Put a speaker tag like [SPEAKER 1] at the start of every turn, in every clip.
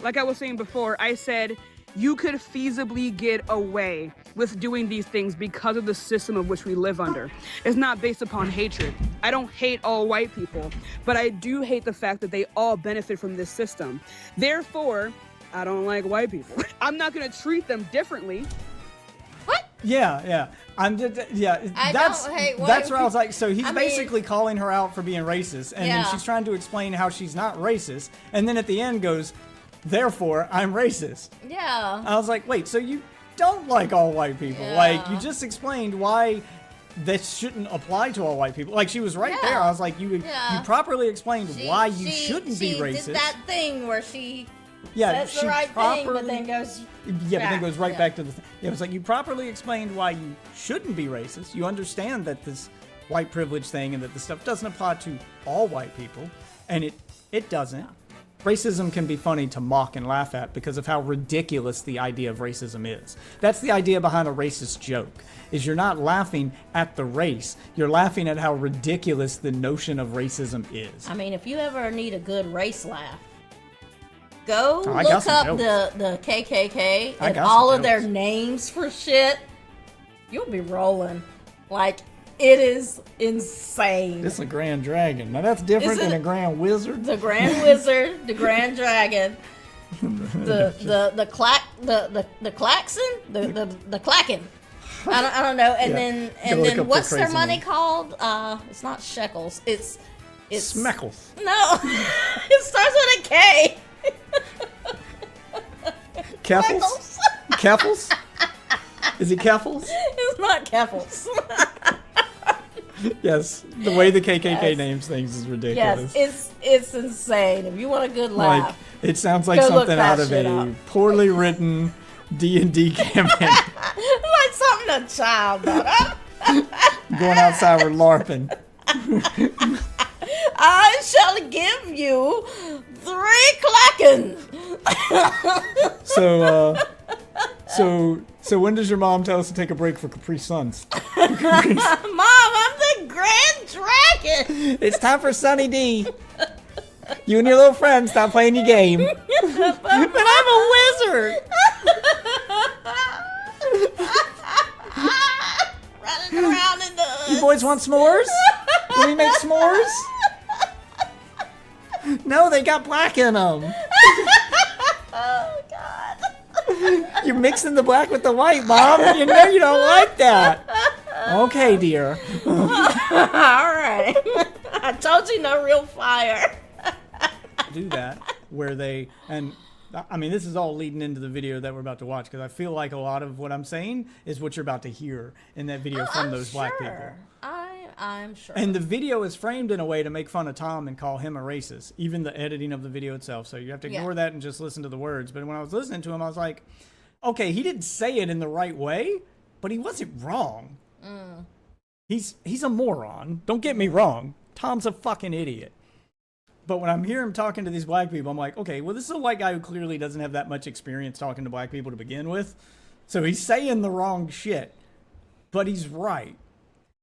[SPEAKER 1] Like I was saying before, I said you could feasibly get away with doing these things because of the system of which we live under. It's not based upon hatred. I don't hate all white people, but I do hate the fact that they all benefit from this system. Therefore, I don't like white people. I'm not going to treat them differently.
[SPEAKER 2] What?
[SPEAKER 3] Yeah. That's where I was like, so he's basically calling her out for being racist, and then she's trying to explain how she's not racist, and then at the end goes, therefore, I'm racist.
[SPEAKER 2] Yeah.
[SPEAKER 3] I was like, wait, so you don't like all white people?
[SPEAKER 2] Yeah.
[SPEAKER 3] Like, you just explained why this shouldn't apply to all white people. Like, she was right there. I was like, you properly explained why you shouldn't be racist.
[SPEAKER 2] She did that thing where she
[SPEAKER 3] says
[SPEAKER 2] the right thing, but then goes
[SPEAKER 3] but then goes right back to the thing. It was like, you properly explained why you shouldn't be racist. You understand that this white privilege thing and that this stuff doesn't apply to all white people, and it doesn't. Racism can be funny to mock and laugh at because of how ridiculous the idea of racism is. That's the idea behind a racist joke, is you're not laughing at the race, you're laughing at how ridiculous the notion of racism is.
[SPEAKER 2] I mean, if you ever need a good race laugh, go look up the KKK and all of their names for shit. You'll be rolling. Like, it is insane.
[SPEAKER 3] This is a Grand Dragon. Now that's different than a Grand Wizard.
[SPEAKER 2] The Grand Wizard, the Grand Dragon, the klaxon, the clacking. I don't know. And then what's their money called? It's not shekels. It's
[SPEAKER 3] Smeckles.
[SPEAKER 2] No, it starts with a K.
[SPEAKER 3] Keffels? Keffels? Is it Keffels?
[SPEAKER 2] It's not Keffels.
[SPEAKER 3] Yes, the way the KKK names things is ridiculous.
[SPEAKER 2] Yes, it's insane. If you want a good laugh,
[SPEAKER 3] like, it sounds like something out of a poorly written D&D campaign.
[SPEAKER 2] Like something a child got.
[SPEAKER 3] Going outside with LARPing.
[SPEAKER 2] I shall give you 3 clackens.
[SPEAKER 3] So when does your mom tell us to take a break for Capri Suns?
[SPEAKER 2] Mom, I'm the Grand Dragon.
[SPEAKER 3] It's time for Sunny D. You and your little friends stop playing your game. But I'm a wizard.
[SPEAKER 2] Running around in the...
[SPEAKER 3] You boys want s'mores? Can we make s'mores? No, they got black in them.
[SPEAKER 2] Oh, God.
[SPEAKER 3] You're mixing the black with the white, Mom. You know you don't like that. Okay, dear.
[SPEAKER 2] All right. I told you no real fire.
[SPEAKER 3] Do that where they, and I mean, this is all leading into the video that we're about to watch, because I feel like a lot of what I'm saying is what you're about to hear in that video from those black people.
[SPEAKER 2] I'm sure.
[SPEAKER 3] And the video is framed in a way to make fun of Tom and call him a racist, even the editing of the video itself. So you have to ignore that and just listen to the words. But when I was listening to him, I was like, okay, he didn't say it in the right way, but he wasn't wrong. He's a moron. Don't get me wrong. Tom's a fucking idiot. But when I'm hearing him talking to these black people, I'm like, okay, well, this is a white guy who clearly doesn't have that much experience talking to black people to begin with. So he's saying the wrong shit, but he's right.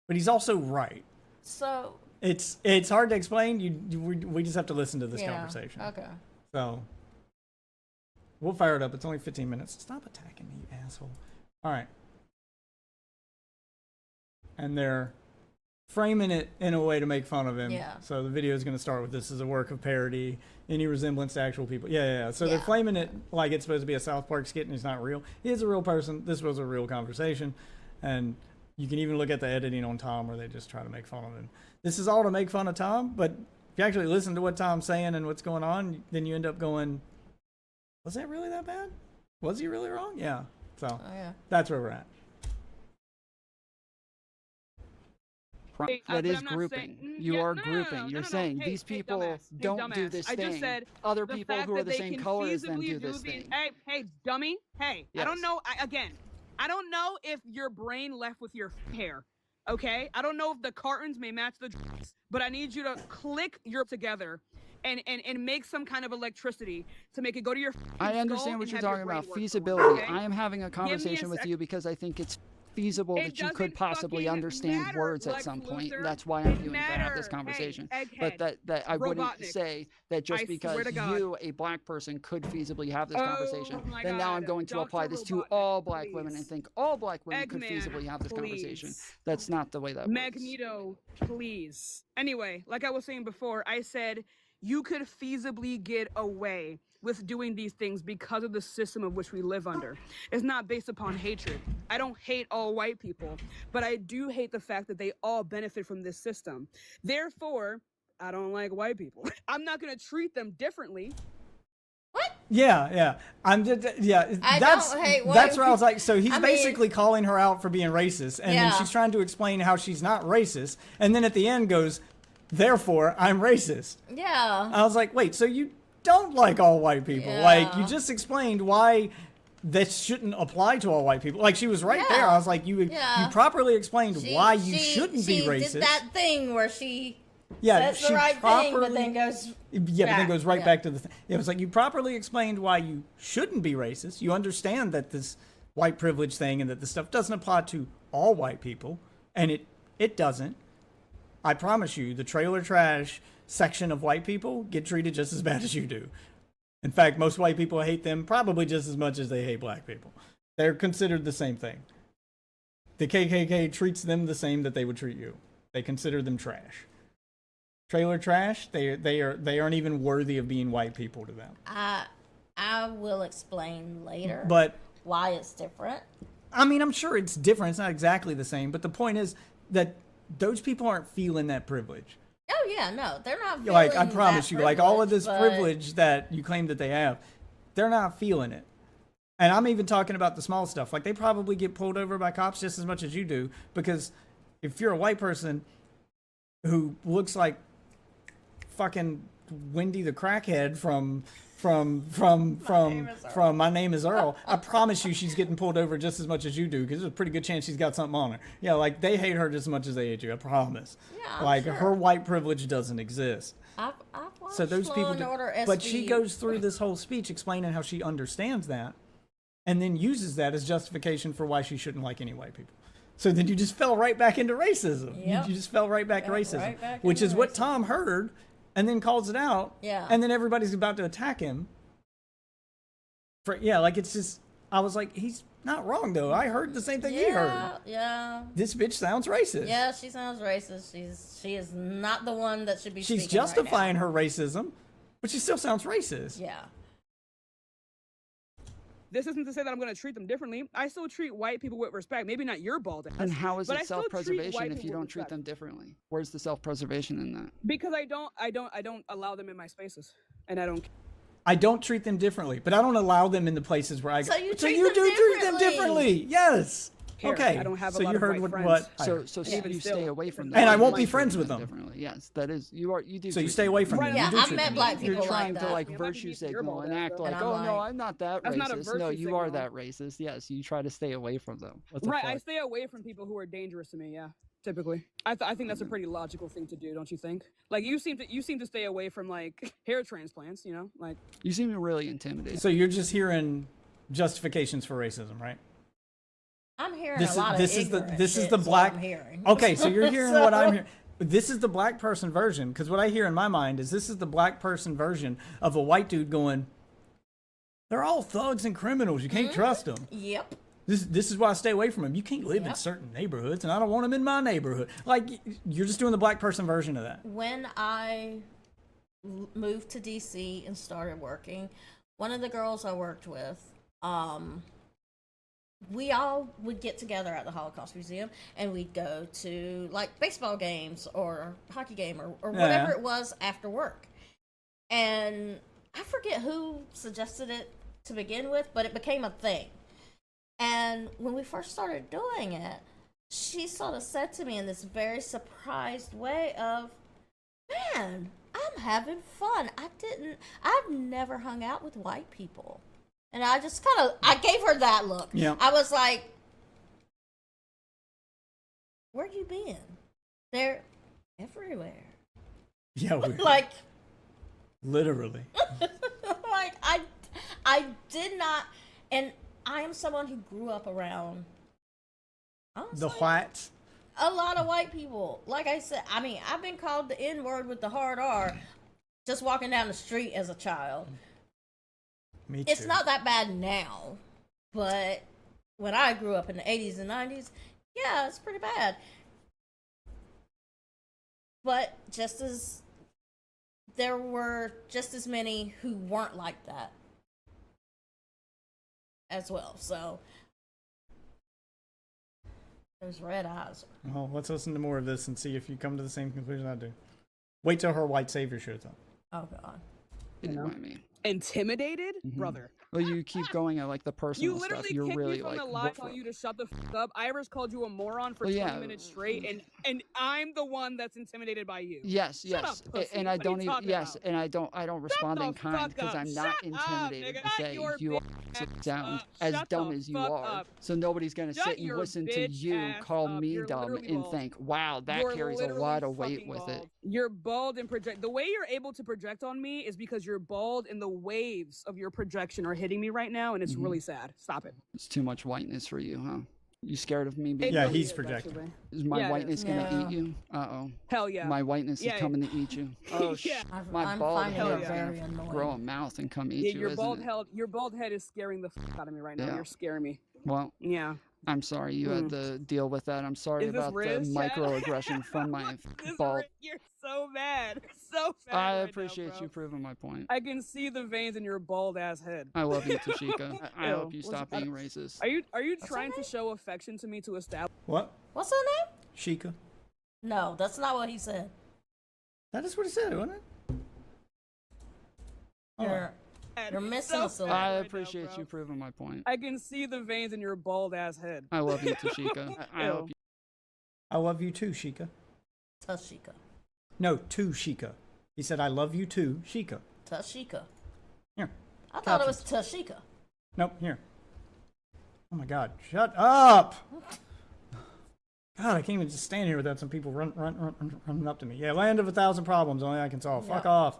[SPEAKER 3] But he's also right.
[SPEAKER 2] So
[SPEAKER 3] it's hard to explain. We just have to listen to this conversation.
[SPEAKER 2] Okay.
[SPEAKER 3] So we'll fire it up. It's only 15 minutes. Stop attacking me, you asshole. All right. And they're framing it in a way to make fun of him.
[SPEAKER 2] Yeah.
[SPEAKER 3] So the video is going to start with this is a work of parody, any resemblance to actual people. Yeah. So they're framing it like it's supposed to be a South Park skit and he's not real. He is a real person. This was a real conversation. And you can even look at the editing on Tom where they just try to make fun of him. This is all to make fun of Tom, but if you actually listen to what Tom's saying and what's going on, then you end up going, was that really that bad? Was he really wrong? Yeah. So that's where we're at.
[SPEAKER 4] That is grouping. You are grouping. You're saying these people don't do this thing. I just said other people who are the same color as them do this thing.
[SPEAKER 1] Hey, dummy. Hey, yes. I don't know. I don't know if your brain left with your hair, okay? I don't know if the cartons may match the dress, but I need you to click your together and make some kind of electricity to make it go to your
[SPEAKER 4] I understand what you're talking about, feasibility. Okay? I am having a conversation with you because I think it's feasible that you could possibly understand words at some point. That's why I'm doing to have this conversation.
[SPEAKER 1] Hey,
[SPEAKER 4] but that I wouldn't
[SPEAKER 1] Robotnik.
[SPEAKER 4] say that just because you, a black person, could feasibly have this conversation, then now I'm going to apply this to all black women and think all black women could feasibly have this conversation. That's not the way that works.
[SPEAKER 1] Magneto, please. Anyway, like I was saying before, I said you could feasibly get away with doing these things because of the system of which we live under. It's not based upon hatred. I don't hate all white people, but I do hate the fact that they all benefit from this system. Therefore, I don't like white people. I'm not going to treat them differently.
[SPEAKER 2] What?
[SPEAKER 3] Yeah. That's where I was like, so he's basically calling her out for being racist, and then she's trying to explain how she's not racist, and then at the end goes, therefore, I'm racist.
[SPEAKER 2] Yeah.
[SPEAKER 3] I was like, wait, so you don't like all white people? Like, you just explained why this shouldn't apply to all white people. Like, she was right there. I was like, you properly explained why you shouldn't be racist.
[SPEAKER 2] She did that thing where she says the right thing, but then goes
[SPEAKER 3] back to the thing. It was like, you properly explained why you shouldn't be racist. You understand that this white privilege thing and that this stuff doesn't apply to all white people, and it doesn't. I promise you, the trailer trash section of white people get treated just as bad as you do. In fact, most white people hate them probably just as much as they hate black people. They're considered the same thing. The KKK treats them the same that they would treat you. They consider them trash. Trailer trash, they aren't even worthy of being white people to them.
[SPEAKER 2] I will explain later
[SPEAKER 3] but
[SPEAKER 2] why it's different.
[SPEAKER 3] I mean, I'm sure it's different. It's not exactly the same, but the point is that those people aren't feeling that privilege.
[SPEAKER 2] Oh yeah, no, they're not feeling
[SPEAKER 3] like, I promise you, like all of this
[SPEAKER 2] but
[SPEAKER 3] privilege that you claim that they have, they're not feeling it. And I'm even talking about the small stuff. Like, they probably get pulled over by cops just as much as you do, because if you're a white person who looks like fucking Wendy the crackhead from My Name is Earl, I promise you she's getting pulled over just as much as you do, because there's a pretty good chance she's got something on her. Yeah, like, they hate her just as much as they hate you, I promise.
[SPEAKER 2] Yeah,
[SPEAKER 3] like,
[SPEAKER 2] sure.
[SPEAKER 3] Her white privilege doesn't exist.
[SPEAKER 2] I've watched
[SPEAKER 3] So those
[SPEAKER 2] Law
[SPEAKER 3] people
[SPEAKER 2] and Order
[SPEAKER 3] but
[SPEAKER 2] SVU.
[SPEAKER 3] she goes through this whole speech explaining how she understands that, and then uses that as justification for why she shouldn't like any white people. So then you just fell right back into racism.
[SPEAKER 2] Yep.
[SPEAKER 3] You just fell right back to racism,
[SPEAKER 2] right back
[SPEAKER 3] which
[SPEAKER 2] into
[SPEAKER 3] is what
[SPEAKER 2] racism.
[SPEAKER 3] Tom heard, and then calls it out.
[SPEAKER 2] Yeah.
[SPEAKER 3] And then everybody's about to attack him. Like, it's just, I was like, he's not wrong though. I heard the same thing he heard.
[SPEAKER 2] Yeah.
[SPEAKER 3] This bitch sounds racist.
[SPEAKER 2] Yeah, she sounds racist. She is not the one that should be.
[SPEAKER 3] She's
[SPEAKER 2] speaking
[SPEAKER 3] justifying
[SPEAKER 2] right
[SPEAKER 3] her racism, but she still sounds racist.
[SPEAKER 2] now. Yeah.
[SPEAKER 1] This isn't to say that I'm going to treat them differently. I still treat white people with respect. Maybe not your bald ass.
[SPEAKER 4] And how is
[SPEAKER 1] but
[SPEAKER 4] it
[SPEAKER 1] I still treat
[SPEAKER 4] self-preservation
[SPEAKER 1] white
[SPEAKER 4] if you
[SPEAKER 1] people
[SPEAKER 4] don't
[SPEAKER 1] with
[SPEAKER 4] treat
[SPEAKER 1] respect.
[SPEAKER 4] them differently? Where's the self-preservation in that?
[SPEAKER 1] Because I don't allow them in my spaces, and I don't.
[SPEAKER 3] I don't treat them differently, but I don't allow them in the places where I go.
[SPEAKER 2] So you
[SPEAKER 3] do
[SPEAKER 2] treat them
[SPEAKER 3] differently. Yes.
[SPEAKER 1] Care.
[SPEAKER 3] Okay.
[SPEAKER 1] I don't have a
[SPEAKER 3] so
[SPEAKER 1] lot
[SPEAKER 3] you
[SPEAKER 1] of
[SPEAKER 3] heard
[SPEAKER 1] white
[SPEAKER 3] what
[SPEAKER 1] friends.
[SPEAKER 4] So
[SPEAKER 1] Even
[SPEAKER 4] you
[SPEAKER 1] still,
[SPEAKER 4] stay away from them.
[SPEAKER 3] And I won't
[SPEAKER 4] You
[SPEAKER 3] be
[SPEAKER 4] treat
[SPEAKER 3] friends with them.
[SPEAKER 4] differently. Yes, that is you do.
[SPEAKER 3] So you
[SPEAKER 4] treat
[SPEAKER 3] stay away from
[SPEAKER 1] Right,
[SPEAKER 3] them.
[SPEAKER 1] yeah,
[SPEAKER 3] You do
[SPEAKER 2] I've
[SPEAKER 3] treat
[SPEAKER 2] met
[SPEAKER 3] them.
[SPEAKER 2] black people
[SPEAKER 4] You're trying
[SPEAKER 2] like
[SPEAKER 4] to
[SPEAKER 2] that.
[SPEAKER 4] like
[SPEAKER 1] Yeah, might
[SPEAKER 4] virtue
[SPEAKER 1] be
[SPEAKER 4] signal
[SPEAKER 1] your
[SPEAKER 4] and
[SPEAKER 1] bald
[SPEAKER 4] act
[SPEAKER 1] ass,
[SPEAKER 4] like,
[SPEAKER 2] and I'm
[SPEAKER 4] oh no,
[SPEAKER 2] like-
[SPEAKER 4] I'm not that
[SPEAKER 1] That's not a
[SPEAKER 4] racist.
[SPEAKER 1] virtue
[SPEAKER 4] No, you are
[SPEAKER 1] signal.
[SPEAKER 4] that racist. Yes, you try to stay away from them. What the
[SPEAKER 1] Right,
[SPEAKER 4] fuck?
[SPEAKER 1] I stay away from people who are dangerous to me. Yeah, typically. I think that's a pretty logical thing to do, don't you think? Like, you seem to stay away from like hair transplants. You know, like.
[SPEAKER 4] You seem really intimidated.
[SPEAKER 3] So you're just hearing justifications for racism, right?
[SPEAKER 2] I'm hearing
[SPEAKER 3] This
[SPEAKER 2] a
[SPEAKER 3] is-
[SPEAKER 2] lot
[SPEAKER 3] this
[SPEAKER 2] of
[SPEAKER 3] is the-
[SPEAKER 2] ignorant
[SPEAKER 3] this is
[SPEAKER 2] shit,
[SPEAKER 3] the
[SPEAKER 2] is what
[SPEAKER 3] black-
[SPEAKER 2] I'm hearing.
[SPEAKER 3] Okay, so you're hearing
[SPEAKER 2] So-
[SPEAKER 3] what I'm hearing. This is the black person version, because what I hear in my mind is this is the black person version of a white dude going, they're all thugs and criminals. You can't trust them.
[SPEAKER 2] Yep.
[SPEAKER 3] This is why I stay away from them. You can't live in
[SPEAKER 2] Yep.
[SPEAKER 3] certain neighborhoods, and I don't want them in my neighborhood. Like, you're just doing the black person version of that.
[SPEAKER 2] When I moved to DC and started working, one of the girls I worked with, we all would get together at the Holocaust Museum and we'd go to like baseball games or hockey game or whatever it was after work. And I forget who suggested it to begin with, but it became a thing. And when we first started doing it, she sort of said to me in this very surprised way of, man, I'm having fun. I've never hung out with white people. And I just I gave her that look.
[SPEAKER 3] Yeah.
[SPEAKER 2] I was like, where you been? They're everywhere.
[SPEAKER 3] Yeah,
[SPEAKER 2] Like,
[SPEAKER 3] literally.
[SPEAKER 2] like I did not, and I am someone who grew up around Honestly,
[SPEAKER 3] the whites.
[SPEAKER 2] A lot of white people. Like I said, I mean, I've been called the N-word with the hard R just walking down the street as a child.
[SPEAKER 3] Me too.
[SPEAKER 2] It's not that bad now, but when I grew up in the 80s and 90s, yeah, it's pretty bad. But there were just as many who weren't like that as well. So those red eyes.
[SPEAKER 3] Well, let's listen to more of this and see if you come to the same conclusion I do. Wait till her white savior shows up.
[SPEAKER 2] Oh God.
[SPEAKER 4] You know what I mean?
[SPEAKER 1] Intimidated, brother.
[SPEAKER 4] Well, you keep going at like the personal
[SPEAKER 1] You literally
[SPEAKER 4] stuff. You're
[SPEAKER 1] kicked
[SPEAKER 4] really
[SPEAKER 1] me from
[SPEAKER 4] like
[SPEAKER 1] the live telling you to shut the up. Iris called you a moron for 20 minutes straight, and I'm the one that's intimidated by you.
[SPEAKER 4] Yes,
[SPEAKER 1] Shut
[SPEAKER 4] yes,
[SPEAKER 1] up,
[SPEAKER 4] and I don't even.
[SPEAKER 1] about?
[SPEAKER 4] And I don't respond in kind because I'm not intimidated to say you sound as dumb as you are. So nobody's gonna sit and listen to you call me dumb and think, wow, that carries a lot of weight with it.
[SPEAKER 1] You're bald and project. The way you're able to project on me is because you're bald, and the waves of your projection are hitting me right now, and it's really sad. Stop it.
[SPEAKER 4] It's too much whiteness for you, huh? You scared of me?
[SPEAKER 3] Yeah, he's projecting.
[SPEAKER 4] Is my whiteness gonna eat you? Uh-oh.
[SPEAKER 1] Hell yeah.
[SPEAKER 4] My whiteness is coming to eat you. Oh, my bald head is gonna grow a mouth and come eat you,
[SPEAKER 1] your bald head is scaring the out of me right now. You're scaring me.
[SPEAKER 4] Well,
[SPEAKER 1] yeah.
[SPEAKER 4] I'm sorry you had to deal with that. I'm sorry about the microaggression from my bald.
[SPEAKER 1] You're so mad. So mad.
[SPEAKER 4] I appreciate you proving my point.
[SPEAKER 1] I can see the veins in your bald ass head.
[SPEAKER 4] I love you, Tashika. I hope you stop being racist.
[SPEAKER 1] Are you trying to show affection to me to establish?
[SPEAKER 3] What?
[SPEAKER 2] What's her name?
[SPEAKER 3] Sheikah.
[SPEAKER 2] No, that's not what he said.
[SPEAKER 3] That is what he said, wasn't it?
[SPEAKER 2] You're missing a syllable.
[SPEAKER 4] I appreciate you proving my point.
[SPEAKER 1] I can see the veins in your bald ass head.
[SPEAKER 4] I love you, Tashika. I hope you.
[SPEAKER 3] I love you too, Sheikah.
[SPEAKER 2] Tashika.
[SPEAKER 3] No, to Sheikah. He said, I love you too, Sheikah.
[SPEAKER 2] Tashika.
[SPEAKER 3] Here.
[SPEAKER 2] I thought it was Tashika.
[SPEAKER 3] Nope, here. Oh my God, shut up! God, I can't even just stand here without some people running up to me. Yeah, land of 1,000 problems, only I can solve. Fuck off.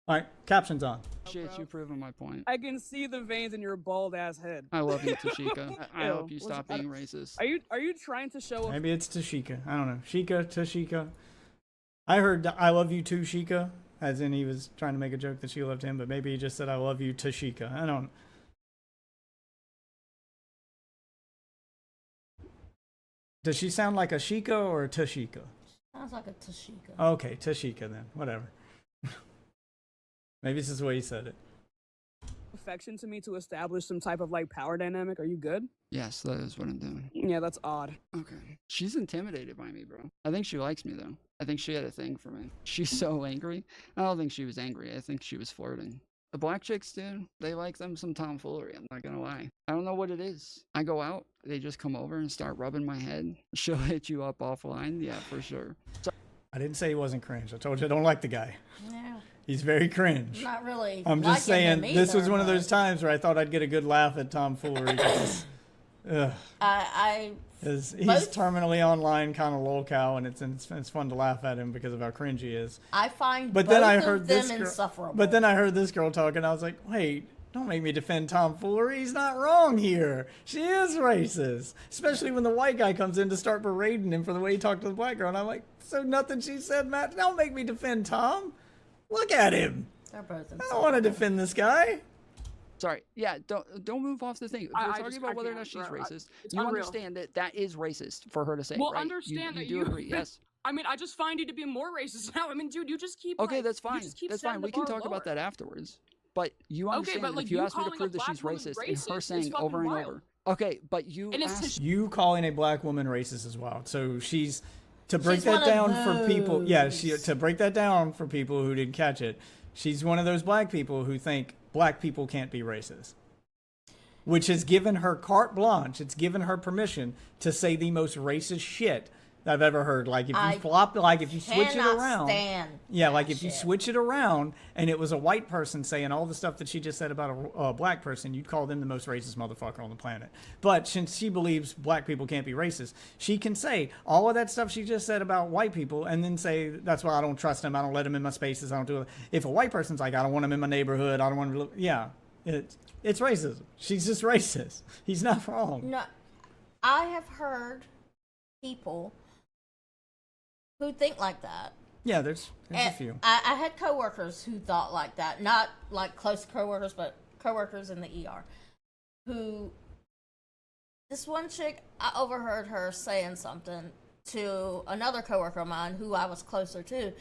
[SPEAKER 3] All right, captions on.
[SPEAKER 4] Appreciate you proving my point.
[SPEAKER 1] I can see the veins in your bald ass head.
[SPEAKER 4] I love you, Tashika. I hope you stop being racist.
[SPEAKER 1] Are you trying to show?
[SPEAKER 3] Maybe it's Tashika. I don't know. Sheikah, Tashika. I heard I love you too, Sheikah, as in he was trying to make a joke that she loved him, but maybe he just said I love you, Tashika. I don't. Does she sound like a Sheikah or a Tashika?
[SPEAKER 2] Sounds like a Tashika.
[SPEAKER 3] Okay, Tashika then. Whatever. Maybe this is the way he said it.
[SPEAKER 1] Affection to me to establish some type of like power dynamic. Are you good?
[SPEAKER 4] Yes, that is what I'm doing.
[SPEAKER 1] Yeah, that's odd.
[SPEAKER 4] Okay. She's intimidated by me, bro. I think she likes me, though. I think she had a thing for me. She's so angry. I don't think she was angry. I think she was flirting. The black chicks, dude, they like them some tomfoolery. I'm not gonna lie. I don't know what it is. I go out, they just come over and start rubbing my head. She'll hit you up offline. Yeah, for sure. So
[SPEAKER 3] I didn't say he wasn't cringe. I told you I don't like the guy.
[SPEAKER 2] Yeah.
[SPEAKER 3] He's very cringe.
[SPEAKER 2] Not really.
[SPEAKER 3] I'm just saying, this was one of those times where I thought I'd get a good laugh at tomfoolery. He's terminally online kind of lolcow, and it's fun to laugh at him because of how cringe he is.
[SPEAKER 2] I find both of them insufferable.
[SPEAKER 3] But then I heard this girl talking, I was like, wait, don't make me defend tomfoolery. He's not wrong here. She is racist. Especially when the white guy comes in to start berating him for the way he talked to the black girl. And I'm like, so nothing she said, Matt? Don't make me defend Tom. Look at him.
[SPEAKER 2] They're both
[SPEAKER 3] I don't want to defend this guy.
[SPEAKER 4] Sorry. Yeah, don't move off the thing. If we're talking about whether or not she's racist, you understand that is racist for her to say,
[SPEAKER 1] well,
[SPEAKER 4] right?
[SPEAKER 1] Understand
[SPEAKER 4] you do agree, yes?
[SPEAKER 1] I mean, I just find you to be more racist now. I mean, dude, you just keep.
[SPEAKER 4] Okay, that's fine. That's fine. We can talk about that afterwards. But you understand that if you ask me to prove that she's racist, and her saying over and over. Okay, but
[SPEAKER 3] you calling a black woman racist is wild. So she's to break that down for people. Yeah, to break that down for people who didn't catch it. She's one of those black people who think black people can't be racist, which has given her carte blanche. It's given her permission to say the most racist shit I've ever heard. Like if you switch it around, if you switch it around and it was a white person saying all the stuff that she just said about a black person, you'd call them the most racist motherfucker on the planet. But since she believes black people can't be racist, she can say all of that stuff she just said about white people and then say, that's why I don't trust them. I don't let them in my spaces. I don't do it. If a white person's like, I don't want them in my neighborhood. I don't want to, it's racism. She's just racist. He's not wrong.
[SPEAKER 2] No. I have heard people who think like that.
[SPEAKER 3] Yeah, there's a few.
[SPEAKER 2] I had coworkers who thought like that, not like close coworkers, but coworkers in the ER. Who, this one chick, I overheard her saying something to another coworker of mine who I was closer to,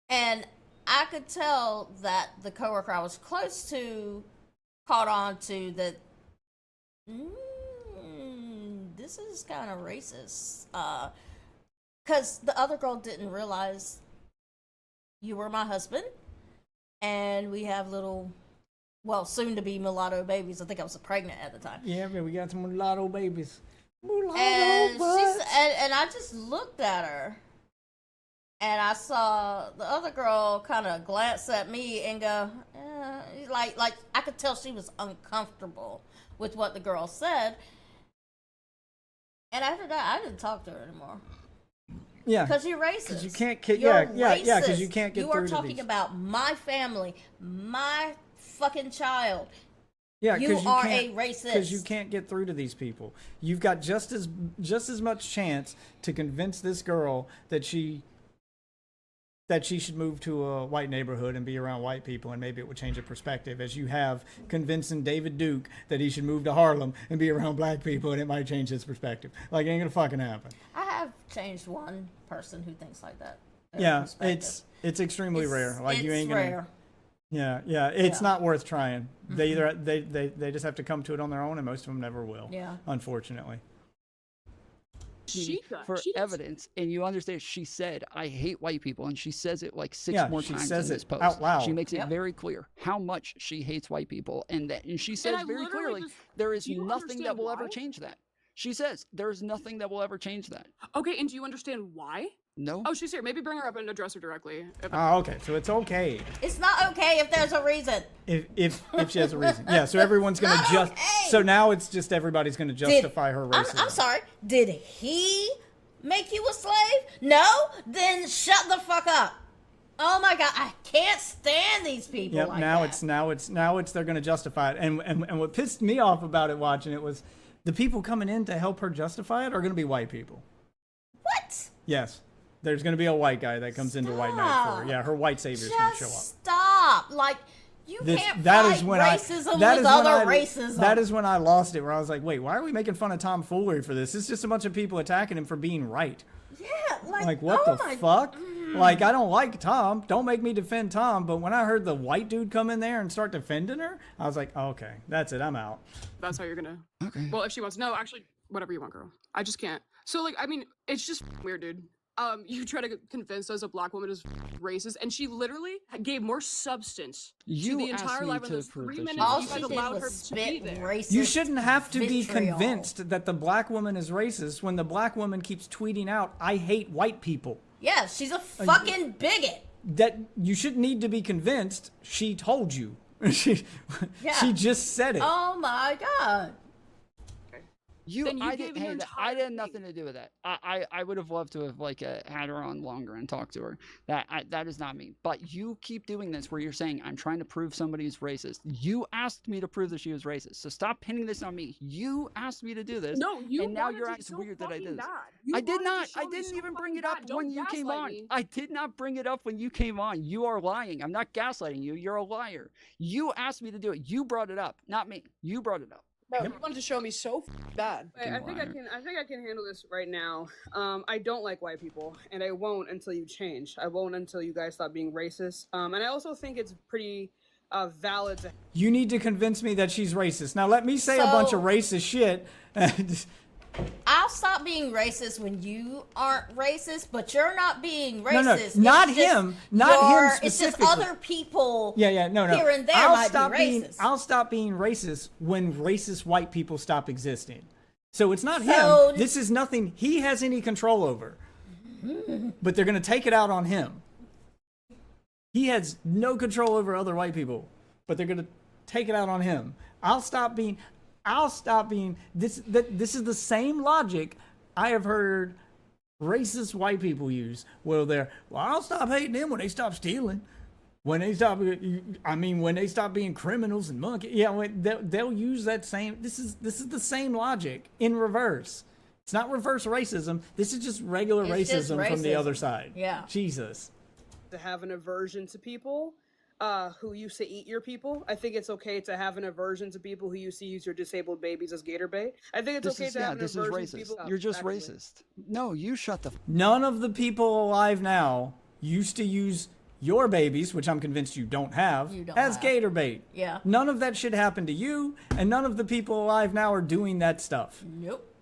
[SPEAKER 2] and I could tell that the coworker I was close to caught on to that. This is kind of racist. Because the other girl didn't realize you were my husband, and we have little, well, soon-to-be mulatto babies. I think I was pregnant at the time.
[SPEAKER 3] Yeah, man, we got some mulatto babies. Mulatto
[SPEAKER 2] And
[SPEAKER 3] butts.
[SPEAKER 2] and I just looked at her, and I saw the other girl kind of glance at me and go, like I could tell she was uncomfortable with what the girl said. And after that, I didn't talk to her anymore.
[SPEAKER 3] Yeah,
[SPEAKER 2] because you're racist.
[SPEAKER 3] Because you can't get.
[SPEAKER 2] You're
[SPEAKER 3] Yeah,
[SPEAKER 2] racist.
[SPEAKER 3] because you can't get
[SPEAKER 2] You
[SPEAKER 3] through
[SPEAKER 2] are
[SPEAKER 3] to
[SPEAKER 2] talking
[SPEAKER 3] these.
[SPEAKER 2] about my family, my fucking child.
[SPEAKER 3] Yeah,
[SPEAKER 2] You
[SPEAKER 3] because
[SPEAKER 2] are
[SPEAKER 3] can't,
[SPEAKER 2] a racist.
[SPEAKER 3] Because you can't get through to these people. You've got just as much chance to convince this girl that she should move to a white neighborhood and be around white people, and maybe it would change her perspective, as you have convincing David Duke that he should move to Harlem and be around black people, and it might change his perspective. Like, it ain't gonna fucking happen.
[SPEAKER 2] I have changed one person who thinks like that.
[SPEAKER 3] Yeah, it's extremely rare. Like, you ain't gonna.
[SPEAKER 2] Rare.
[SPEAKER 3] Yeah, it's
[SPEAKER 2] Yeah.
[SPEAKER 3] not worth trying. They either they just have to come to it on their own, and most of them never will.
[SPEAKER 2] Yeah.
[SPEAKER 3] Unfortunately.
[SPEAKER 4] For evidence, and you understand, she said, "I hate white people," and she says it like six more
[SPEAKER 3] she
[SPEAKER 4] times
[SPEAKER 3] says
[SPEAKER 4] in this
[SPEAKER 3] it
[SPEAKER 4] post.
[SPEAKER 3] out loud.
[SPEAKER 4] She makes it
[SPEAKER 2] Yep.
[SPEAKER 4] very clear how much she hates white people, and she says
[SPEAKER 1] I
[SPEAKER 4] very
[SPEAKER 1] literally
[SPEAKER 4] clearly
[SPEAKER 1] just-
[SPEAKER 4] there is
[SPEAKER 1] do you
[SPEAKER 4] nothing that
[SPEAKER 1] understand
[SPEAKER 4] will ever
[SPEAKER 1] why?
[SPEAKER 4] change that. She says there is nothing that will ever change that.
[SPEAKER 1] Okay, and do you understand why?
[SPEAKER 4] No.
[SPEAKER 1] Oh, she's here. Maybe bring her up and address her directly.
[SPEAKER 3] Oh, okay. So it's okay
[SPEAKER 2] It's not okay if there's a reason.
[SPEAKER 3] if she has a reason. Yeah. So everyone's gonna
[SPEAKER 2] Not
[SPEAKER 3] just.
[SPEAKER 2] okay.
[SPEAKER 3] So now it's just everybody's gonna justify her racism.
[SPEAKER 2] I'm sorry. Did he make you a slave? No? Then shut the fuck up. Oh my god, I can't stand these people.
[SPEAKER 3] Yep.
[SPEAKER 2] Like
[SPEAKER 3] Now
[SPEAKER 2] that.
[SPEAKER 3] it's they're gonna justify it. And what pissed me off about it watching it was the people coming in to help her justify it are gonna be white people.
[SPEAKER 2] What?
[SPEAKER 3] Yes. There's gonna be a white guy that comes into White Knight for her.
[SPEAKER 2] Stop.
[SPEAKER 3] Yeah. Her white savior's gonna show up.
[SPEAKER 2] Just stop. Like, you can't fight racism with other racism.
[SPEAKER 3] That is when I lost it, where I was like, wait, why are we making fun of Tom Foolery for this? It's just a bunch of people attacking him for being right.
[SPEAKER 2] Yeah,
[SPEAKER 3] Like, what
[SPEAKER 2] oh
[SPEAKER 3] the
[SPEAKER 2] my-
[SPEAKER 3] fuck? Like, I don't like Tom. Don't make me defend Tom. But when I heard the white dude come in there and start defending her, I was like, oh, okay, that's it. I'm out.
[SPEAKER 1] That's how you're gonna.
[SPEAKER 4] Okay.
[SPEAKER 1] Well, if she wants, no, actually, whatever you want, girl. I just can't. So, like, I mean, it's just weird, dude. You try to convince us a black woman is racist, and she literally gave more substance
[SPEAKER 4] You
[SPEAKER 1] to the
[SPEAKER 4] asked
[SPEAKER 1] entire
[SPEAKER 4] me
[SPEAKER 1] life of
[SPEAKER 4] to
[SPEAKER 1] those
[SPEAKER 4] prove
[SPEAKER 1] 3
[SPEAKER 4] that she
[SPEAKER 1] minutes
[SPEAKER 4] was
[SPEAKER 2] All
[SPEAKER 1] you
[SPEAKER 2] she
[SPEAKER 1] guys
[SPEAKER 2] did
[SPEAKER 1] allowed her
[SPEAKER 2] was
[SPEAKER 1] to be
[SPEAKER 2] spit
[SPEAKER 1] there.
[SPEAKER 2] racist.
[SPEAKER 3] You shouldn't have to be
[SPEAKER 2] vitriol.
[SPEAKER 3] convinced that the black woman is racist when the black woman keeps tweeting out, I hate white people.
[SPEAKER 2] Yeah, she's a fucking bigot.
[SPEAKER 3] That you shouldn't need to be convinced. She told you. she just said it.
[SPEAKER 2] Oh my god.
[SPEAKER 1] Then you
[SPEAKER 4] I
[SPEAKER 1] gave
[SPEAKER 4] didn't.
[SPEAKER 1] your
[SPEAKER 4] Hey,
[SPEAKER 1] entire
[SPEAKER 4] I had
[SPEAKER 1] thing.
[SPEAKER 4] nothing to do with that. I would have loved to have had her on longer and talked to her. That is not me. But you keep doing this where you're saying I'm trying to prove somebody's racist. You asked me to prove that she was racist. So stop pinning this on me. You asked me to do this.
[SPEAKER 1] No, you
[SPEAKER 4] and now
[SPEAKER 1] wanted
[SPEAKER 4] you're
[SPEAKER 1] to
[SPEAKER 4] acting
[SPEAKER 1] so
[SPEAKER 4] weird that I
[SPEAKER 1] fucking
[SPEAKER 4] did this.
[SPEAKER 1] bad. You
[SPEAKER 4] I did
[SPEAKER 1] wanted to
[SPEAKER 4] not.
[SPEAKER 1] show
[SPEAKER 4] I
[SPEAKER 1] me
[SPEAKER 4] didn't
[SPEAKER 1] so
[SPEAKER 4] even bring
[SPEAKER 1] fucking
[SPEAKER 4] it up
[SPEAKER 1] bad.
[SPEAKER 4] when
[SPEAKER 1] Don't
[SPEAKER 4] you came
[SPEAKER 1] gaslight
[SPEAKER 4] on.
[SPEAKER 1] me.
[SPEAKER 4] I did not bring it up when you came on. You are lying. I'm not gaslighting you. You're a liar. You asked me to do it. You brought it up, not me. You brought it up.
[SPEAKER 1] Bro, you wanted to show me so bad. I think
[SPEAKER 4] liar.
[SPEAKER 1] I can handle this right now. I don't like white people, and I won't until you change. I won't until you guys stop being racist. And I also think it's pretty valid to.
[SPEAKER 3] You need to convince me that she's racist. Now let me say a bunch of racist shit.
[SPEAKER 2] I'll stop being racist when you aren't racist, but you're not being racist.
[SPEAKER 3] No,
[SPEAKER 2] It's
[SPEAKER 3] not
[SPEAKER 2] just
[SPEAKER 3] him. Not him
[SPEAKER 2] It's just
[SPEAKER 3] specifically.
[SPEAKER 2] other people
[SPEAKER 3] No.
[SPEAKER 2] here and there
[SPEAKER 3] I'll
[SPEAKER 2] might
[SPEAKER 3] stop
[SPEAKER 2] be
[SPEAKER 3] being
[SPEAKER 2] racist.
[SPEAKER 3] I'll stop being racist when racist white people stop existing. So it's not
[SPEAKER 2] So-
[SPEAKER 3] him. This is nothing he has any control over. But they're going to take it out on him. He has no control over other white people, but they're going to take it out on him. I'll stop being this is the same logic I have heard racist white people use. Well, I'll stop hating them when they stop stealing. When they stop, when they stop being criminals and monkeys, they'll use that same. This is the same logic in reverse. It's not reverse racism. This is just regular racism from the other side.
[SPEAKER 2] Yeah.
[SPEAKER 3] Jesus.
[SPEAKER 1] To have an aversion to people who used to eat your people. I think it's okay to have an aversion to people who used to use your disabled babies as gator bait. I think it's okay to have an aversion to people.
[SPEAKER 4] You're just racist. No, you shut the.
[SPEAKER 3] None of the people alive now used to use your babies, which I'm convinced you don't have, as gator bait.
[SPEAKER 2] Yeah.
[SPEAKER 3] None of that shit happened to you, and none of the people alive now are doing that stuff.
[SPEAKER 2] Nope.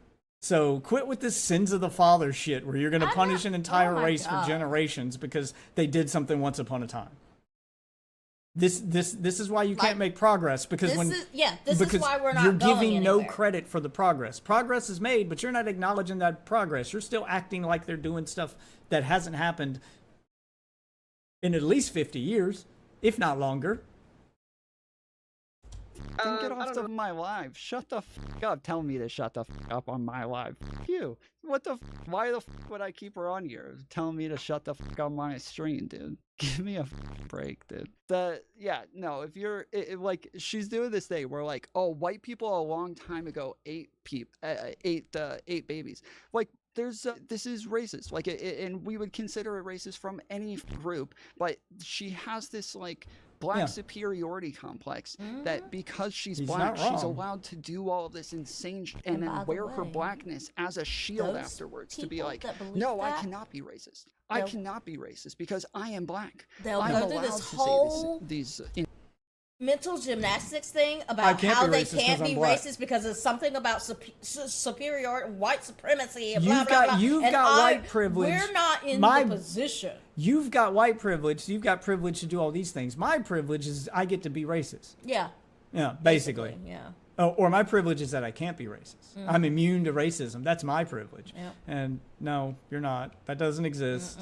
[SPEAKER 3] So quit with this sins of the father shit where you're going to punish an entire race for generations because they did something once upon a time. This is why you can't make progress because
[SPEAKER 2] this is why we're not
[SPEAKER 3] you're
[SPEAKER 2] going
[SPEAKER 3] giving
[SPEAKER 2] anywhere.
[SPEAKER 3] no credit for the progress. Progress is made, but you're not acknowledging that progress. You're still acting like they're doing stuff that hasn't happened in at least 50 years, if not longer.
[SPEAKER 4] Then get off my live. Shut the fuck up. Tell me to shut the fuck up on my live. Fuck you. What the why the fuck would I keep her on here? Telling me to shut the fuck up on my stream, dude. Give me a break, dude. If you're like, she's doing this thing where like, oh, white people a long time ago ate babies. Like, there's this is racist. Like, and we would consider it racist from any group, but she has this like black superiority complex that because she's black, she's allowed to do all of this insane and then wear her blackness as a shield afterwards to be like, no, I cannot be racist. I cannot be racist because I am black.
[SPEAKER 2] They'll go through this whole mental gymnastics thing about how they can't be racist because it's something about superiority, white supremacy, and blah, blah, blah.
[SPEAKER 3] You've got white privilege.
[SPEAKER 2] We're not in the position.
[SPEAKER 3] You've got white privilege, so you've got privilege to do all these things. My privilege is I get to be racist.
[SPEAKER 2] Yeah.
[SPEAKER 3] Yeah, basically.
[SPEAKER 2] Yeah.
[SPEAKER 3] Oh, or my privilege is that I can't be racist. I'm immune to racism. That's my privilege.
[SPEAKER 2] Yep.
[SPEAKER 3] And no, you're not. That doesn't exist.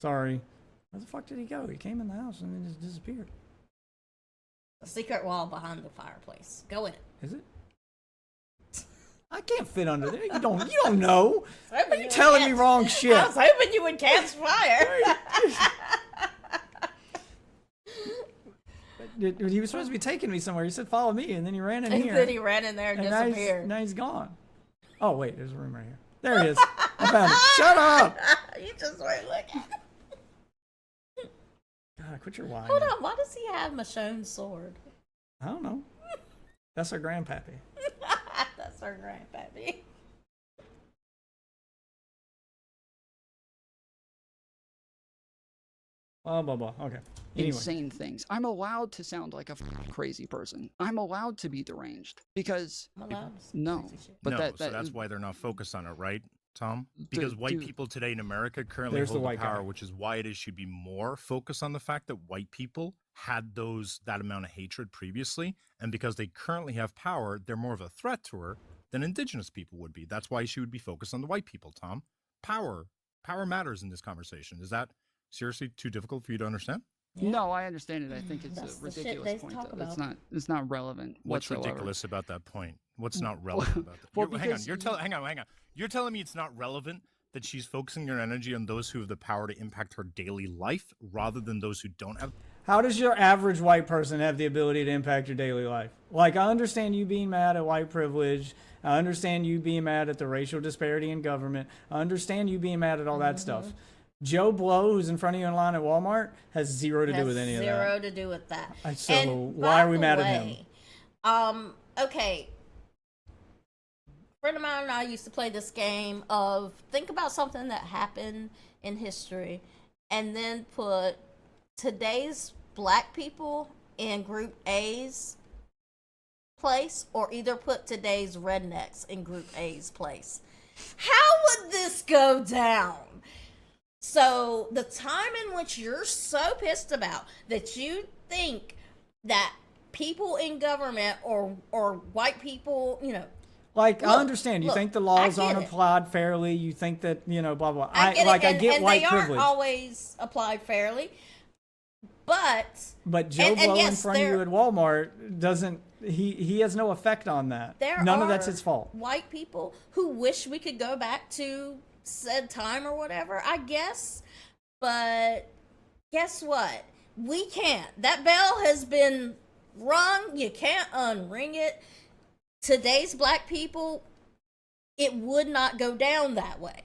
[SPEAKER 3] Sorry. Where the fuck did he go? He came in the house and then just disappeared.
[SPEAKER 2] A secret wall behind the fireplace. Go in.
[SPEAKER 3] Is it? I can't fit under there. You don't know. Are you telling me wrong shit?
[SPEAKER 2] I was hoping you would catch fire.
[SPEAKER 3] He was supposed to be taking me somewhere. He said, follow me, and then he ran in here.
[SPEAKER 2] And then he ran in there and disappeared.
[SPEAKER 3] Now he's gone. Oh, wait, there's a room right here. There he is. I found it. Shut up!
[SPEAKER 2] You just weren't looking.
[SPEAKER 3] God, quit your whining.
[SPEAKER 2] Hold on, why does he have Michonne's sword?
[SPEAKER 3] I don't know. That's our grandpappy.
[SPEAKER 2] That's our grandpappy.
[SPEAKER 3] Blah, blah, blah. Okay. Anyway.
[SPEAKER 4] Insane things. I'm allowed to sound like a crazy person. I'm allowed to be deranged because
[SPEAKER 2] I'm allowed
[SPEAKER 5] that's why they're not focused on it, right, Tom? Because white people today in America currently hold the power, which is why it should be more focused on the fact that white people had that amount of hatred previously, and because they currently have power, they're more of a threat to her than indigenous people would be. That's why she would be focused on the white people, Tom. Power matters in this conversation. Is that seriously too difficult for you to understand?
[SPEAKER 4] Yeah. No, I understand it. I think it's a ridiculous point. It's not relevant.
[SPEAKER 5] What's
[SPEAKER 4] whatsoever.
[SPEAKER 5] ridiculous about that point? What's not relevant about that?
[SPEAKER 4] Well,
[SPEAKER 5] hang on. You're telling me it's not relevant that she's focusing her energy on those who have the power to impact her daily life rather than those who don't have.
[SPEAKER 3] How does your average white person have the ability to impact your daily life? Like, I understand you being mad at white privilege. I understand you being mad at the racial disparity in government. I understand you being mad at all that stuff. Joe Blow, who's in front of you in line at Walmart, has zero to do with any of that.
[SPEAKER 2] Zero to do with that.
[SPEAKER 3] So why are we mad at him?
[SPEAKER 2] Okay. A friend of mine and I used to play this game of think about something that happened in history and then put today's black people in group A's place or either put today's rednecks in group A's place. How would this go down? So the time in which you're so pissed about that you think that people in government or white people,
[SPEAKER 3] like, I understand. You think the laws aren't applied fairly. You think that, blah, blah. I get white privilege.
[SPEAKER 2] They aren't always applied fairly. But
[SPEAKER 3] Joe Blow in front of you at Walmart doesn't, he has no effect on that. None of that's his fault.
[SPEAKER 2] White people who wish we could go back to said time or whatever, I guess. But guess what? we can't. That bell has been rung. You can't unring it. Today's black people, it would not go down that way.